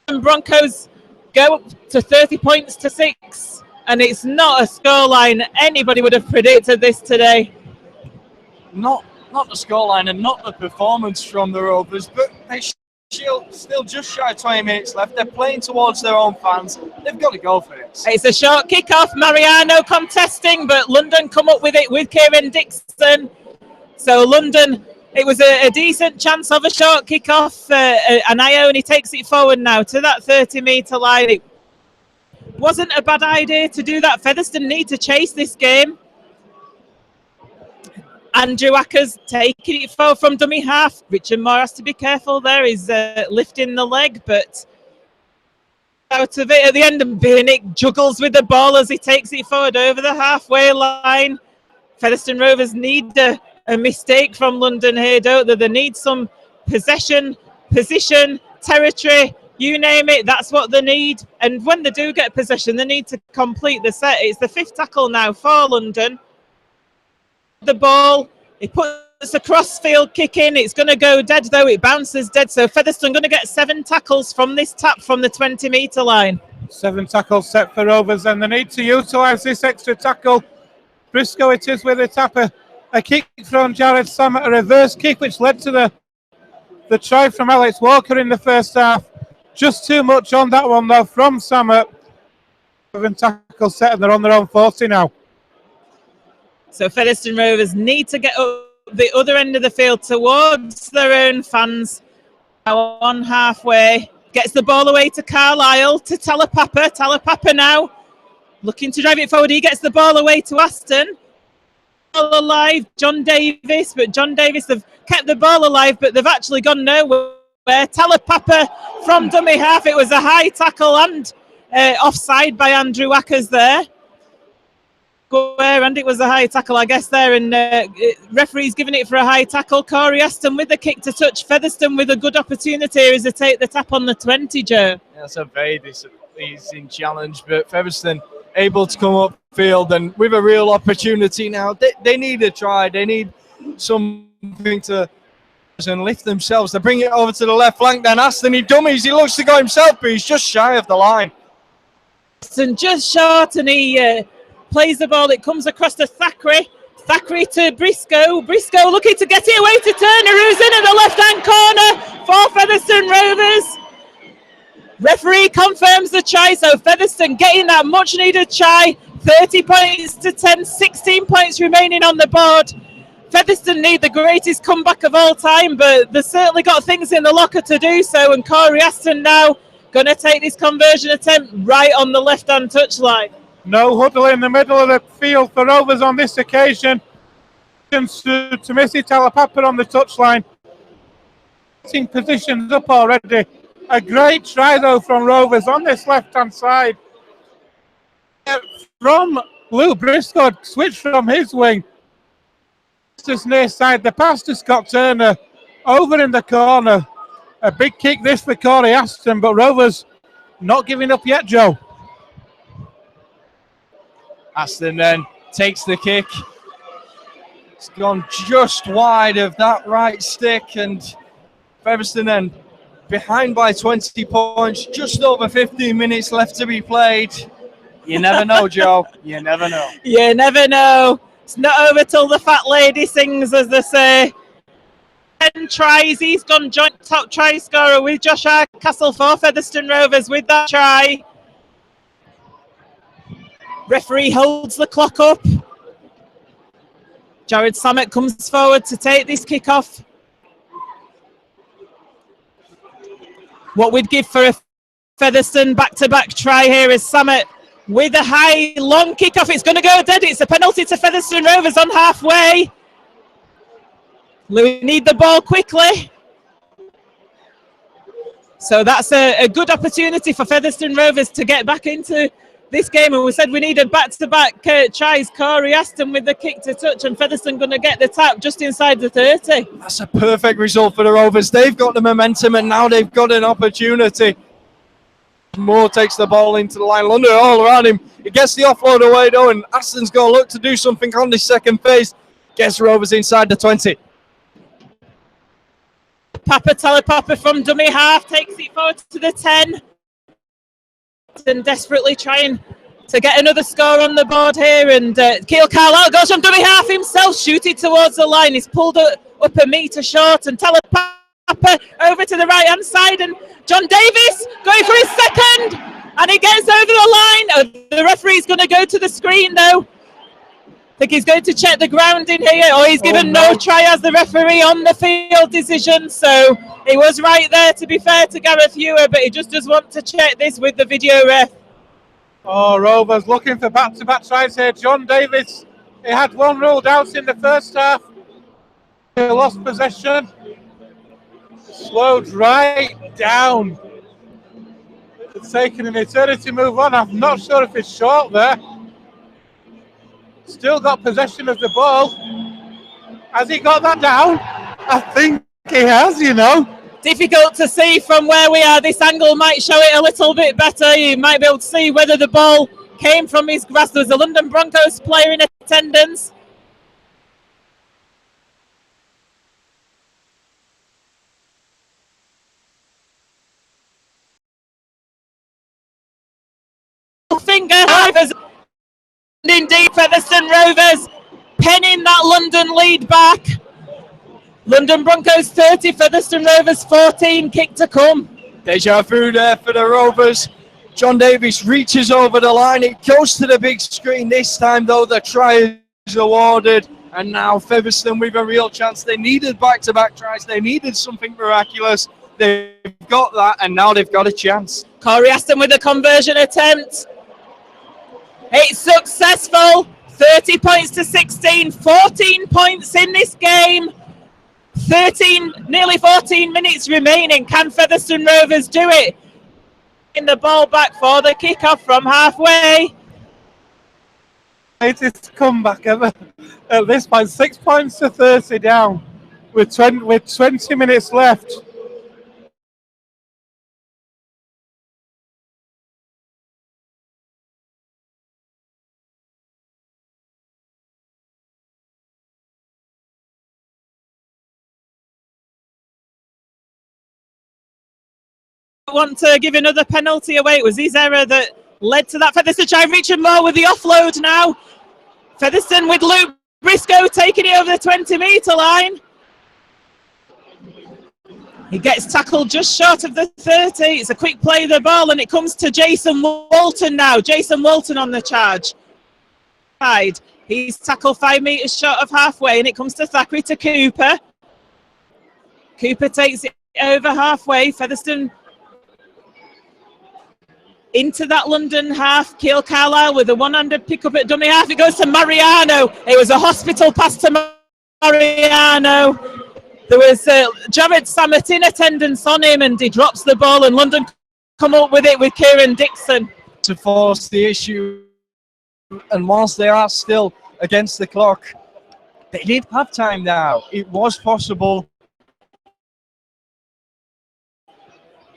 And Broncos go up to 30 points to 6, and it's not a scoreline anybody would have predicted this today. Not the scoreline and not the performance from the Rovers, but they still just shy of 20 minutes left. They're playing towards their own fans. They've got to go for it. It's a short kick-off. Mariano contesting, but London come up with it with Kieran Dixon. So London, it was a decent chance of a short kick-off, and Ione takes it forward now to that 30-metre line. It wasn't a bad idea to do that. Featherstone need to chase this game. Andrew Acker's taking it forward from dummy half. Richard Moore has to be careful there. He's lifting the leg, but out of it at the end, and Bernick juggles with the ball as he takes it forward over the halfway line. Featherstone Rovers need a mistake from London here, don't they? They need some possession, position, territory, you name it, that's what they need. And when they do get possession, they need to complete the set. It's the 5th tackle now for London. The ball, he puts a crossfield kick in. It's going to go dead, though. It bounces dead. So Featherstone going to get 7 tackles from this tap from the 20-metre line. 7 tackles set for Rovers, and they need to utilise this extra tackle. Briscoe it is with a tapper. A kick from Jared Sam, a reverse kick, which led to the try from Alex Walker in the first half. Just too much on that one, though, from Sammer. 7 tackles set, and they're on their own 40 now. So Featherstone Rovers need to get up the other end of the field towards their own fans. Now on halfway, gets the ball away to Carlisle, to Talapapa. Talapapa now looking to drive it forward. He gets the ball away to Aston. Ball alive, John Davis, but John Davis have kept the ball alive, but they've actually gone nowhere. Talapapa from dummy half. It was a high tackle and offside by Andrew Ackers there. And it was a high tackle, I guess, there, and referee's giving it for a high tackle. Corey Aston with the kick to touch. Featherstone with a good opportunity here as they take the tap on the 20, Joe. Yeah, that's a very displeasing challenge, but Featherstone able to come upfield and with a real opportunity now. They need a try. They need something to and lift themselves. They bring it over to the left flank. Then Aston, he dummies. He looks to go himself, but he's just shy of the line. And just short, and he plays the ball. It comes across to Thackeray. Thackeray to Briscoe. Briscoe looking to get it away to Turner, who's in at the left-hand corner for Featherstone Rovers. Referee confirms the try, so Featherstone getting that much-needed try. 30 points to 10, 16 points remaining on the board. Featherstone need the greatest comeback of all time, but they've certainly got things in the locker to do so, and Corey Aston now going to take this conversion attempt right on the left-hand touchline. No huddle in the middle of the field for Rovers on this occasion. To Missy Talapapa on the touchline. Positions up already. A great try though from Rovers on this left-hand side. From Blue, Briscoe switched from his wing. Just near side, the pass to Scott Turner. Over in the corner. A big kick this for Corey Aston, but Rovers not giving up yet, Joe. Aston then takes the kick. It's gone just wide of that right stick, and Featherstone then behind by 20 points, just over 15 minutes left to be played. You never know, Joe. You never know. You never know. It's not over till the fat lady sings, as they say. 10 tries. He's gone joint top try scorer with Josh Castle for Featherstone Rovers with that try. Referee holds the clock up. Jared Samet comes forward to take this kick-off. What we'd give for a Featherstone back-to-back try here is Samet with a high, long kick-off. It's going to go dead. It's a penalty to Featherstone Rovers on halfway. We need the ball quickly. So that's a good opportunity for Featherstone Rovers to get back into this game, and we said we needed back-to-back tries. Corey Aston with the kick to touch, and Featherstone going to get the tap just inside the 30. That's a perfect result for the Rovers. They've got the momentum, and now they've got an opportunity. Moore takes the ball into the line. London all around him. He gets the offload away though, and Aston's going to look to do something on this second phase. Gets Rovers inside the 20. Talapapa from dummy half takes it forward to the 10. And desperately trying to get another score on the board here, and Keel Carlisle goes from dummy half himself, shooting towards the line. He's pulled up a metre short, and Talapapa over to the right hand side, and John Davis going for his second, and he gets over the line. The referee's going to go to the screen though. I think he's going to check the ground in here, or he's given no try as the referee on the field decision. So he was right there, to be fair to Gareth Ewer, but he just does want to check this with the video ref. Oh, Rovers looking for back-to-back tries here. John Davis, he had one ruled out in the first half. He lost possession. Slowed right down. It's taken an eternity to move on. I'm not sure if it's short there. Still got possession of the ball. Has he got that down? I think he has, you know. Difficult to see from where we are. This angle might show it a little bit better. You might be able to see whether the ball came from his grasp. There's a London Broncoes player in attendance. Finger Rovers, and indeed Featherstone Rovers penning that London lead back. London Broncoes 30, Featherstone Rovers 14, kick to come. Deja vu there for the Rovers. John Davis reaches over the line. It goes to the big screen. This time though the try is awarded, and now Featherstone with a real chance. They needed back-to-back tries. They needed something miraculous. They've got that, and now they've got a chance. Corey Aston with the conversion attempt. It's successful. 30 points to 16, 14 points in this game. Nearly 14 minutes remaining. Can Featherstone Rovers do it? In the ball back for the kickoff from halfway. Greatest comeback ever. At this point, 6 points to 30 down with 20 minutes left. want to give another penalty away. It was his error that led to that. Featherstone trying Richard Moore with the offload now. Featherstone with Luke Briscoe taking it over the 20-metre line. He gets tackled just short of the 30. It's a quick play of the ball, and it comes to Jason Walton now. Jason Walton on the charge. He's tackled 5 metres short of halfway, and it comes to Thackeray to Cooper. Cooper takes it over halfway. Featherstone into that London half. Keil Carlisle with a one-handed pick up at dummy half. It goes to Mariano. It was a hospital pass to Mariano. There was Jared Samet in attendance on him, and he drops the ball, and London come up with it with Kieran Dixon. To force the issue, and whilst they are still against the clock, they did have time now. It was possible.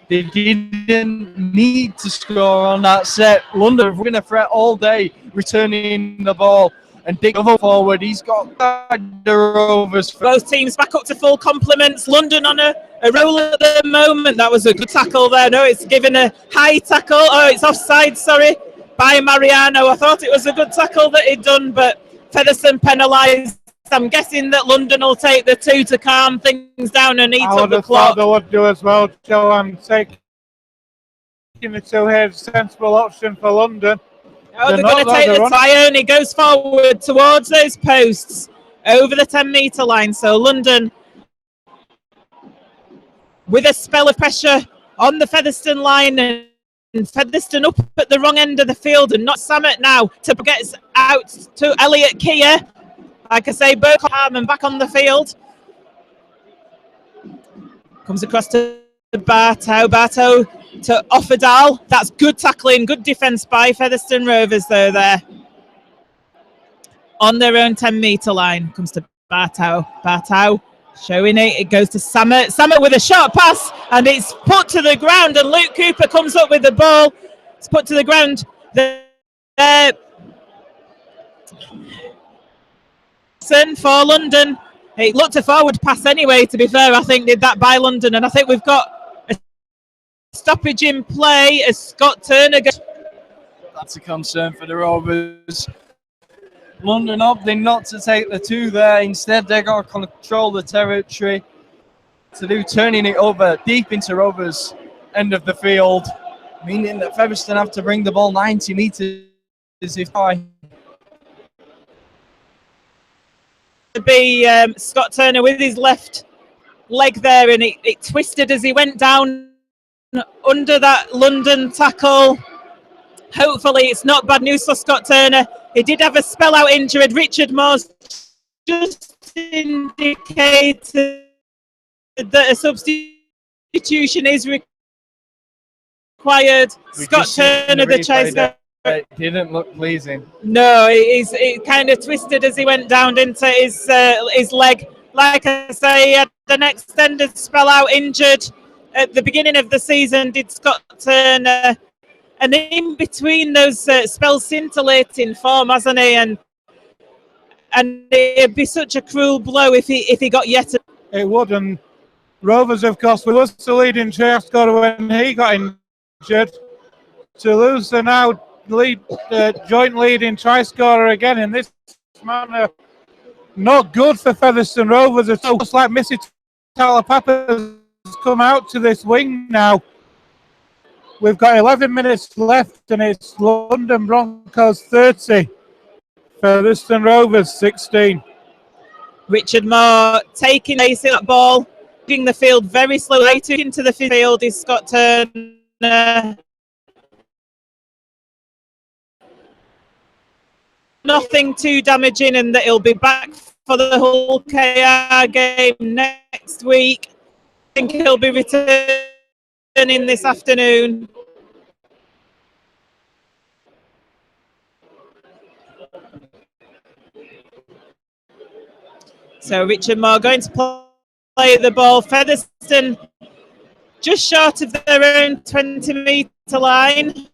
They didn't need to score on that set. London have been a threat all day, returning the ball. And Dick forward, he's got the Rovers. Both teams back up to full complements. London on a roll at the moment. That was a good tackle there. No, it's given a high tackle. Oh, it's offside, sorry, by Mariano. I thought it was a good tackle that he'd done, but Featherstone penalised. I'm guessing that London will take the 2 to calm things down and eat up the clock. They would do as well, Joe, and taking the 2 here is a sensible option for London. Oh, they're going to take the tie. He goes forward towards those posts over the 10-metre line. So London with a spell of pressure on the Featherstone line, and Featherstone up at the wrong end of the field, and not Samet now to get out to Elliot Keir. Like I say, Burke Harmon back on the field. Comes across to Bartow to Offerdal. That's good tackling, good defence by Featherstone Rovers though there. On their own 10-metre line. Comes to Bartow. Bartow showing it. It goes to Samet. Samet with a short pass, and it's put to the ground, and Luke Cooper comes up with the ball. It's put to the ground. For London. It looked a forward pass anyway, to be fair, I think, did that by London, and I think we've got a stoppage in play as Scott Turner goes. That's a concern for the Rovers. London opting not to take the 2 there. Instead, they're going to control the territory to do turning it over deep into Rovers' end of the field, meaning that Featherstone have to bring the ball 90 metres if I. To be Scott Turner with his left leg there, and it twisted as he went down under that London tackle. Hopefully it's not bad news for Scott Turner. He did have a spell out injury. Richard Moore's just indicated that a substitution is required. Scott Turner, the chaser. It didn't look pleasing. No, it kind of twisted as he went down into his leg. Like I say, he had an extended spell out injured at the beginning of the season, did Scott Turner. And in between those spells, scintillating form, hasn't he? And it'd be such a cruel blow if he got yet. It would, and Rovers, of course, was the leading try scorer when he got injured. To lose the now joint leading try scorer again in this manner, not good for Featherstone Rovers at all. Just like Missy Talapapa has come out to this wing now. We've got 11 minutes left, and it's London Broncoes 30, Featherstone Rovers 16. Richard Moore taking that ball, getting the field very slowly. Took into the field is Scott Turner. Nothing too damaging, and that he'll be back for the Hull KR game next week. I think he'll be returning this afternoon. So Richard Moore going to play the ball. Featherstone just short of their own 20-metre line.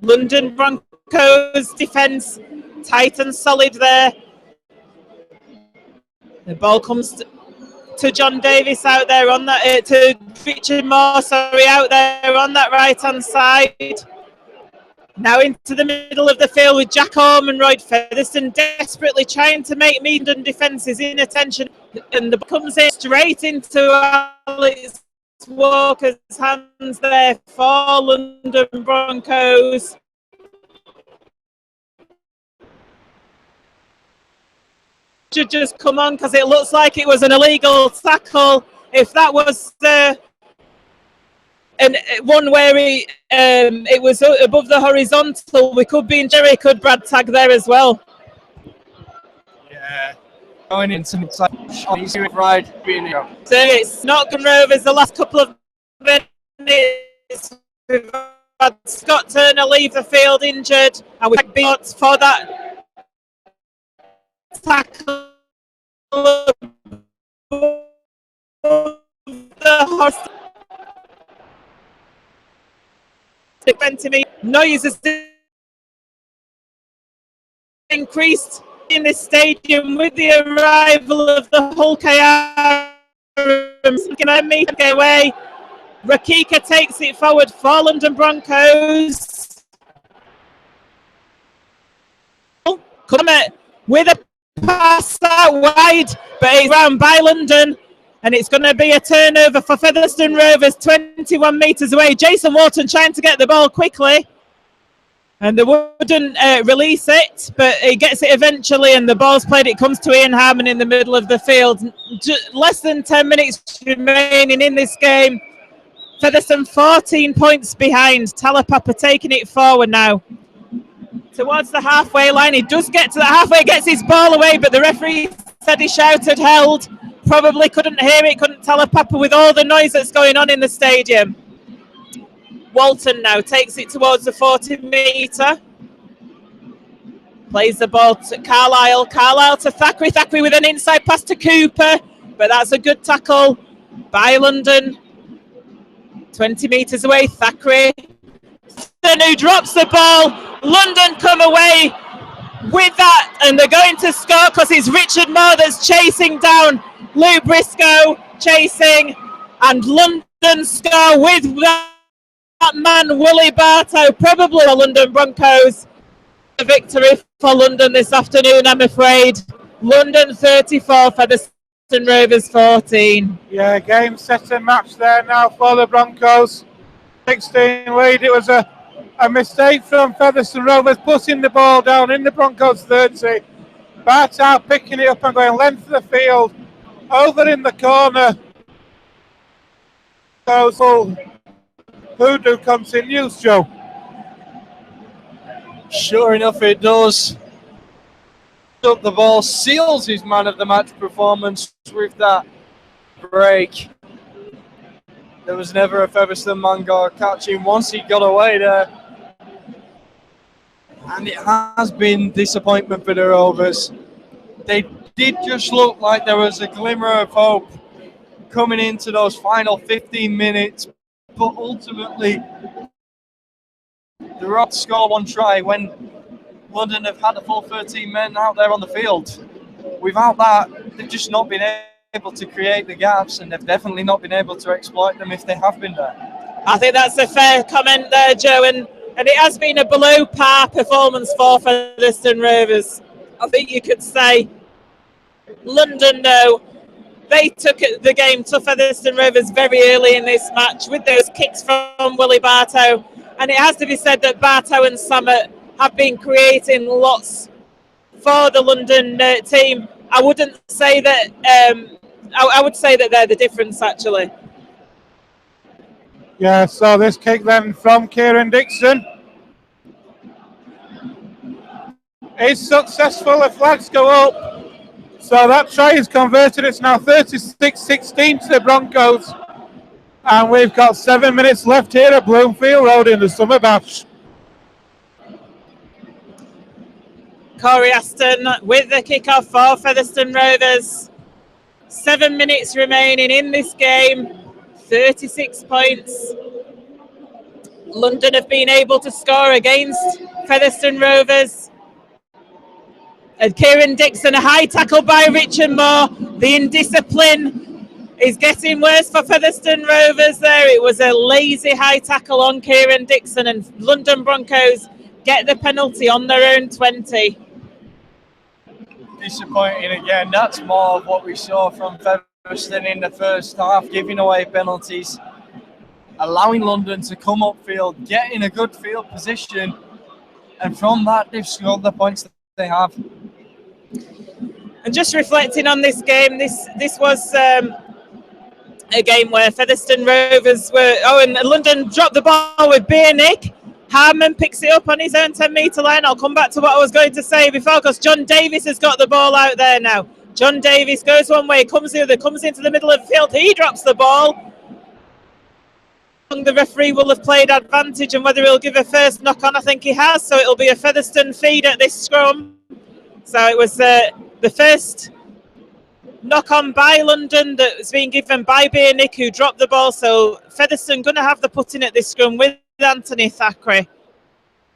London Broncoes defence tight and solid there. The ball comes to John Davis out there on that, to Richard Moore, sorry, out there on that right-hand side. Now into the middle of the field with Jack Ormonroyd. Featherstone desperately trying to make Meaden defences in attention, and the ball comes in straight into Alex Walker's hands there for London Broncos. Should just come on because it looks like it was an illegal tackle. If that was and one where it was above the horizontal, we could be in Jerry, could Brad tag there as well. Yeah, going into the right being here. So it's not Gun Rovers the last couple of minutes. We've had Scott Turner leave the field injured, and we've been for that tackle the horse. 20 minutes. Noise has increased in this stadium with the arrival of the Hull KRs. Can I make it away? Rakika takes it forward for London Broncos. Come with a pass out wide, but it's round by London. And it's going to be a turnover for Featherstone Rovers, 21 metres away. Jason Wharton trying to get the ball quickly. And they wouldn't release it, but he gets it eventually, and the ball's played. It comes to Ian Harmon in the middle of the field. Less than 10 minutes remaining in this game. Featherstone 14 points behind. Talapapa taking it forward now towards the halfway line. He does get to the halfway, gets his ball away, but the referee said he shouted held. Probably couldn't hear it, couldn't tell a papa with all the noise that's going on in the stadium. Walton now takes it towards the 40-metre. Plays the ball to Carlisle. Carlisle to Thackeray. Thackeray with an inside pass to Cooper. But that's a good tackle by London. 20 metres away, Thackeray. Who drops the ball. London come away with that, and they're going to score because it's Richard Moore that's chasing down Lou Briscoe, chasing, and London score with that man, Willie Bartow, probably the London Broncos. A victory for London this afternoon, I'm afraid. London 34, Featherstone Rovers 14. Yeah, game, set and match there now for the Broncos. 16 lead. It was a mistake from Featherstone Rovers putting the ball down in the Broncos 30. Bartow picking it up and going length of the field. Over in the corner. Hoodoo continues, Joe. Sure enough, it does. Up the ball, seals his man of the match performance with that break. There was never a Featherstone man got catching once he got away there. And it has been disappointment for the Rovers. They did just look like there was a glimmer of hope coming into those final 15 minutes, but ultimately the Rovers score one try when London have had a full 13 men out there on the field. Without that, they've just not been able to create the gaps, and they've definitely not been able to exploit them if they have been there. I think that's a fair comment there, Joe, and it has been a below par performance for Featherstone Rovers. I think you could say London, though, they took the game to Featherstone Rovers very early in this match with those kicks from Willie Bartow. And it has to be said that Bartow and Samet have been creating lots for the London team. I wouldn't say that, I would say that they're the difference, actually. Yeah, so this kick then from Kieran Dixon is successful. The flags go up. So that try is converted. It's now 36-16 to the Broncos. And we've got 7 minutes left here at Bloomfield Road in the summer bash. Corey Aston with the kickoff for Featherstone Rovers. 7 minutes remaining in this game. 36 points. London have been able to score against Featherstone Rovers. And Kieran Dixon, a high tackle by Richard Moore. The indiscipline It's getting worse for Featherstone Rovers there. It was a lazy high tackle on Kieran Dixon, and London Broncos get the penalty on their own 20. Disappointing again. That's more of what we saw from Featherstone in the first half, giving away penalties, allowing London to come upfield, get in a good field position, and from that they've scored the points that they have. And just reflecting on this game, this was a game where Featherstone Rovers were... Oh, and London dropped the ball with Biernick. Harmon picks it up on his own 10-metre line. I'll come back to what I was going to say before, because John Davis has got the ball out there now. John Davis goes one way, comes the other, comes into the middle of the field. He drops the ball. The referee will have played advantage, and whether he'll give a first knock on, I think he has. So it'll be a Featherstone feed at this scrum. So it was the first knock on by London that's been given by Biernick, who dropped the ball. So Featherstone going to have the putting at this scrum with Anthony Thackeray.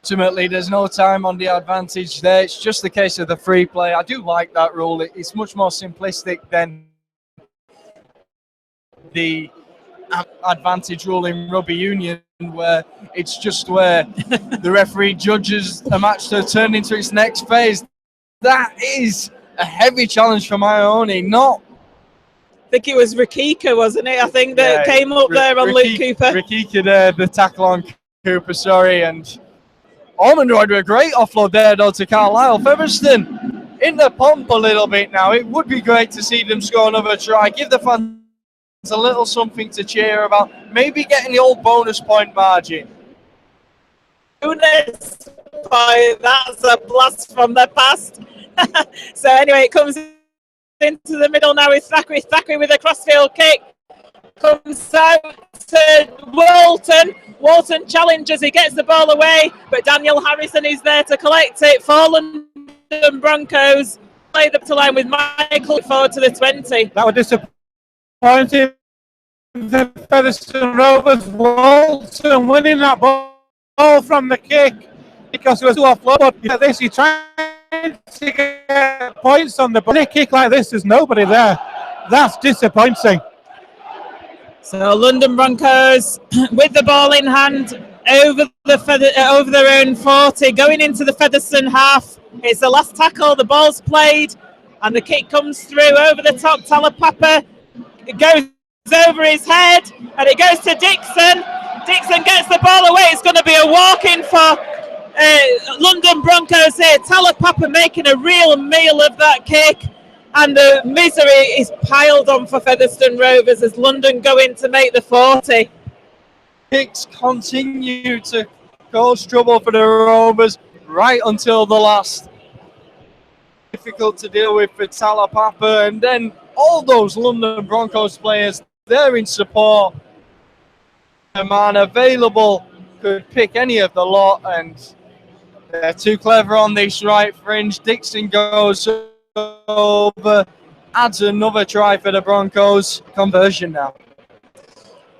Ultimately, there's no time on the advantage there. It's just the case of the free play. I do like that rule. It's much more simplistic than the advantage rule in rugby union, where it's just where the referee judges a match to turn into its next phase. That is a heavy challenge for Ione. Not, I think it was Rakika, wasn't it? I think that came up there on Luke Cooper. Rakika there, the tackle on Cooper, sorry. And Ormondroyd with a great offload there, though, to Carlisle. Featherstone in the pump a little bit now. It would be great to see them score another try. Give the fans a little something to cheer about. Maybe getting the old bonus point margin. That's a blast from the past. So anyway, it comes into the middle now with Thackeray. Thackeray with a crossfield kick. Comes out to Walton. Walton challenges. He gets the ball away, but Daniel Harrison is there to collect it for London Broncos. Play the line with Michael forward to the 20. That was disappointing. The Featherstone Rovers, Walton winning that ball from the kick because it was too offload. But at this, he's trying to get points on the ball. In a kick like this, there's nobody there. That's disappointing. So London Broncos with the ball in hand over their own 40, going into the Featherstone half. It's the last tackle. The ball's played, and the kick comes through over the top. Talapapa, it goes over his head, and it goes to Dixon. Dixon gets the ball away. It's going to be a walk-in for London Broncos here. Talapapa making a real meal of that kick. And the misery is piled on for Featherstone Rovers as London go in to make the 40. Kicks continue to cause trouble for the Rovers right until the last. Difficult to deal with for Talapapa, and then all those London Broncos players, they're in support. The man available could pick any of the lot, and they're too clever on this right fringe. Dixon goes over, adds another try for the Broncos. Conversion now.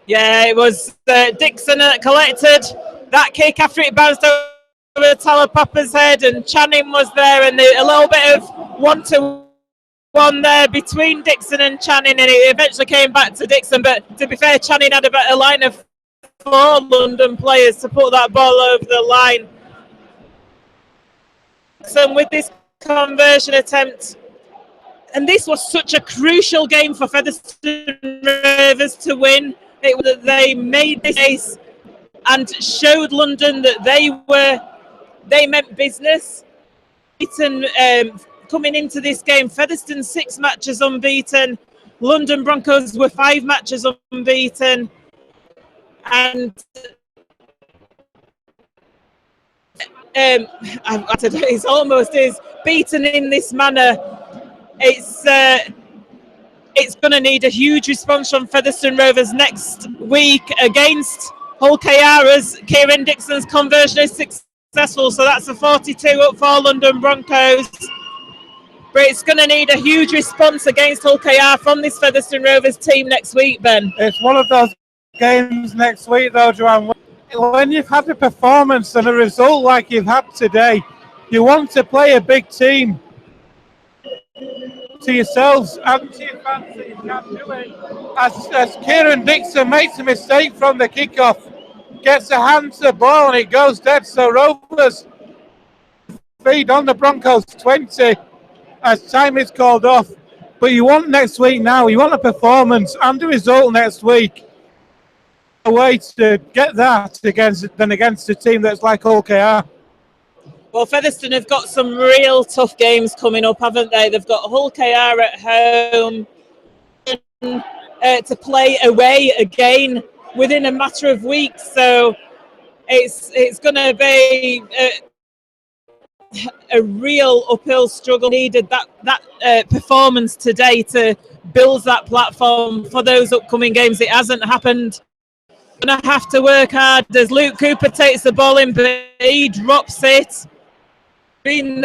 Yeah, it was Dixon that collected that kick after it bounced over Talapapa's head, and Channing was there, and a little bit of 1-to-1 there between Dixon and Channing, and it eventually came back to Dixon. But to be fair, Channing had a line of 4 London players to put that ball over the line. So with this conversion attempt, and this was such a crucial game for Featherstone Rovers to win. They made this case and showed London that they meant business. Coming into this game, Featherstone 6 matches unbeaten, London Broncos were 5 matches unbeaten, and it's almost is beaten in this manner. It's going to need a huge response from Featherstone Rovers next week against Hull KR, as Kieran Dixon's conversion is successful. So that's a 42 up for London Broncos. But it's going to need a huge response against Hull KR from this Featherstone Rovers team next week, Ben. It's one of those games next week, though, Joanne. When you've had a performance and a result like you've had today, you want to play a big team. to yourselves and to your fans that you can't do it. As Kieran Dixon makes a mistake from the kickoff, gets a hand to the ball and it goes dead. So Rovers feed on the Broncos 20 as time is called off. But you want next week now, you want a performance and a result next week. A way to get that against a team that's like OKR. Well, Featherstone have got some real tough games coming up, haven't they? They've got Hull KR at home to play away again within a matter of weeks. So it's going to be a real uphill struggle. Needed that performance today to build that platform for those upcoming games. It hasn't happened. Going to have to work hard as Luke Cooper takes the ball in, but he drops it. Been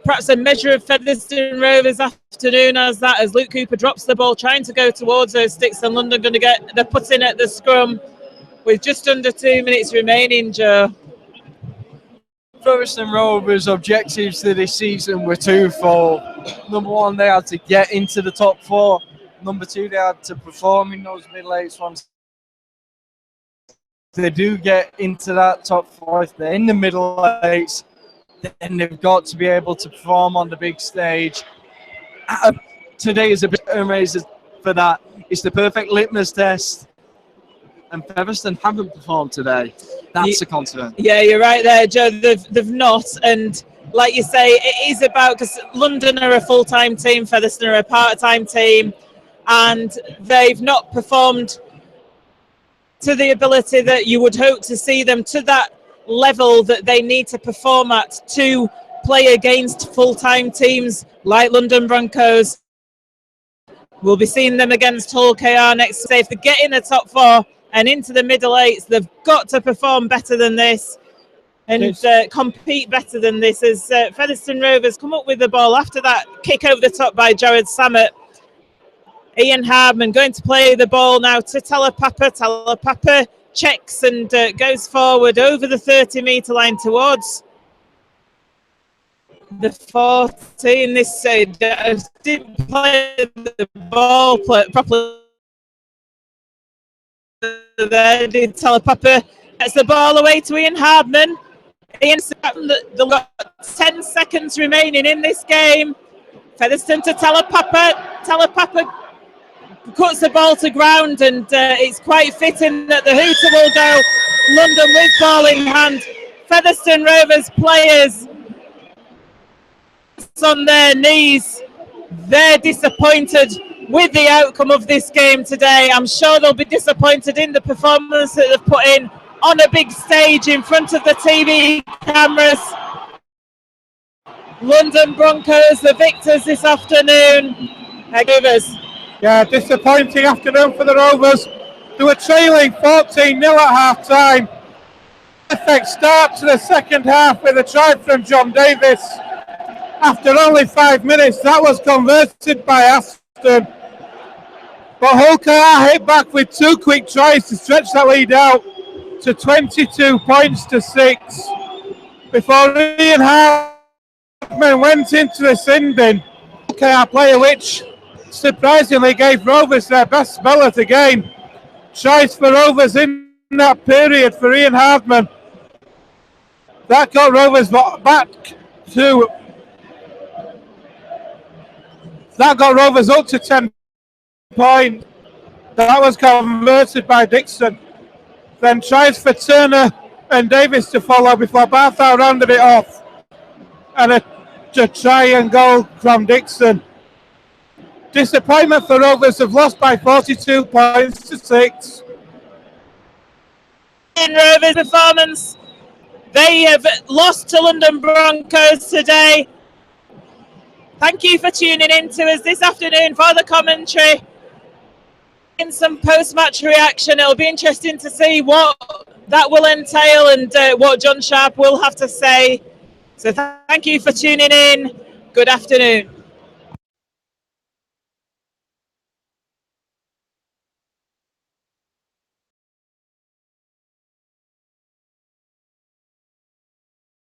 perhaps a measure of Featherstone Rovers afternoon as Luke Cooper drops the ball, trying to go towards those sticks, and London going to get the put in at the scrum with just under 2 minutes remaining, Joe. Featherstone Rovers' objectives for this season were twofold. Number one, they had to get into the top four. Number two, they had to perform in those middle-eights ones. If they do get into that top four, if they're in the middle-eights, then they've got to be able to perform on the big stage. Today is a bit amazing for that. It's the perfect litmus test. And Featherstone haven't performed today. That's a concern. Yeah, you're right there, Joe. They've not. And like you say, it is about, because London are a full-time team, Featherstone are a part-time team, and they've not performed to the ability that you would hope to see them, to that level that they need to perform at to play against full-time teams like London Broncoes. We'll be seeing them against Hull KR next. If they get in the top four and into the middle eights, they've got to perform better than this and compete better than this, as Featherstone Rovers come up with the ball after that kick over the top by Jared Samet. Ian Hardman going to play the ball now to Talapapa. Talapapa checks and goes forward over the 30-metre line towards the 14. This didn't play the ball properly there, did Talapapa. Gets the ball away to Ian Hardman. Ian's got 10 seconds remaining in this game. Featherstone to Talapapa. Talapapa cuts the ball to ground, and it's quite fitting that the hooter will go. London with ball in hand. Featherstone Rovers players on their knees. They're disappointed with the outcome of this game today. I'm sure they'll be disappointed in the performance that they've put in on a big stage in front of the TV cameras. London Broncos, the victors this afternoon. Rovers. Yeah, disappointing afternoon for the Rovers. They were trailing 14-0 at half-time. Perfect start to the second half with a try from John Davis. After only 5 minutes, that was converted by Aston. But Hull KR hit back with two quick tries to stretch that lead out to 22 points to 6. Before Ian Hardman went into the sin bin, KR player which surprisingly gave Rovers their best spell of the game. Tries for Rovers in that period for Ian Hardman. That got Rovers back to... That got Rovers up to 10 points. That was converted by Dixon. Then tries for Turner and Davis to follow before Barthel rounded it off. And a try and goal from Dixon. Disappointment for Rovers, have lost by 42 points to 6. In Rovers' performance, they have lost to London Broncos today. Thank you for tuning in to us this afternoon for the commentary. In some post-match reaction, it'll be interesting to see what that will entail and what John Sharp will have to say. So thank you for tuning in. Good afternoon.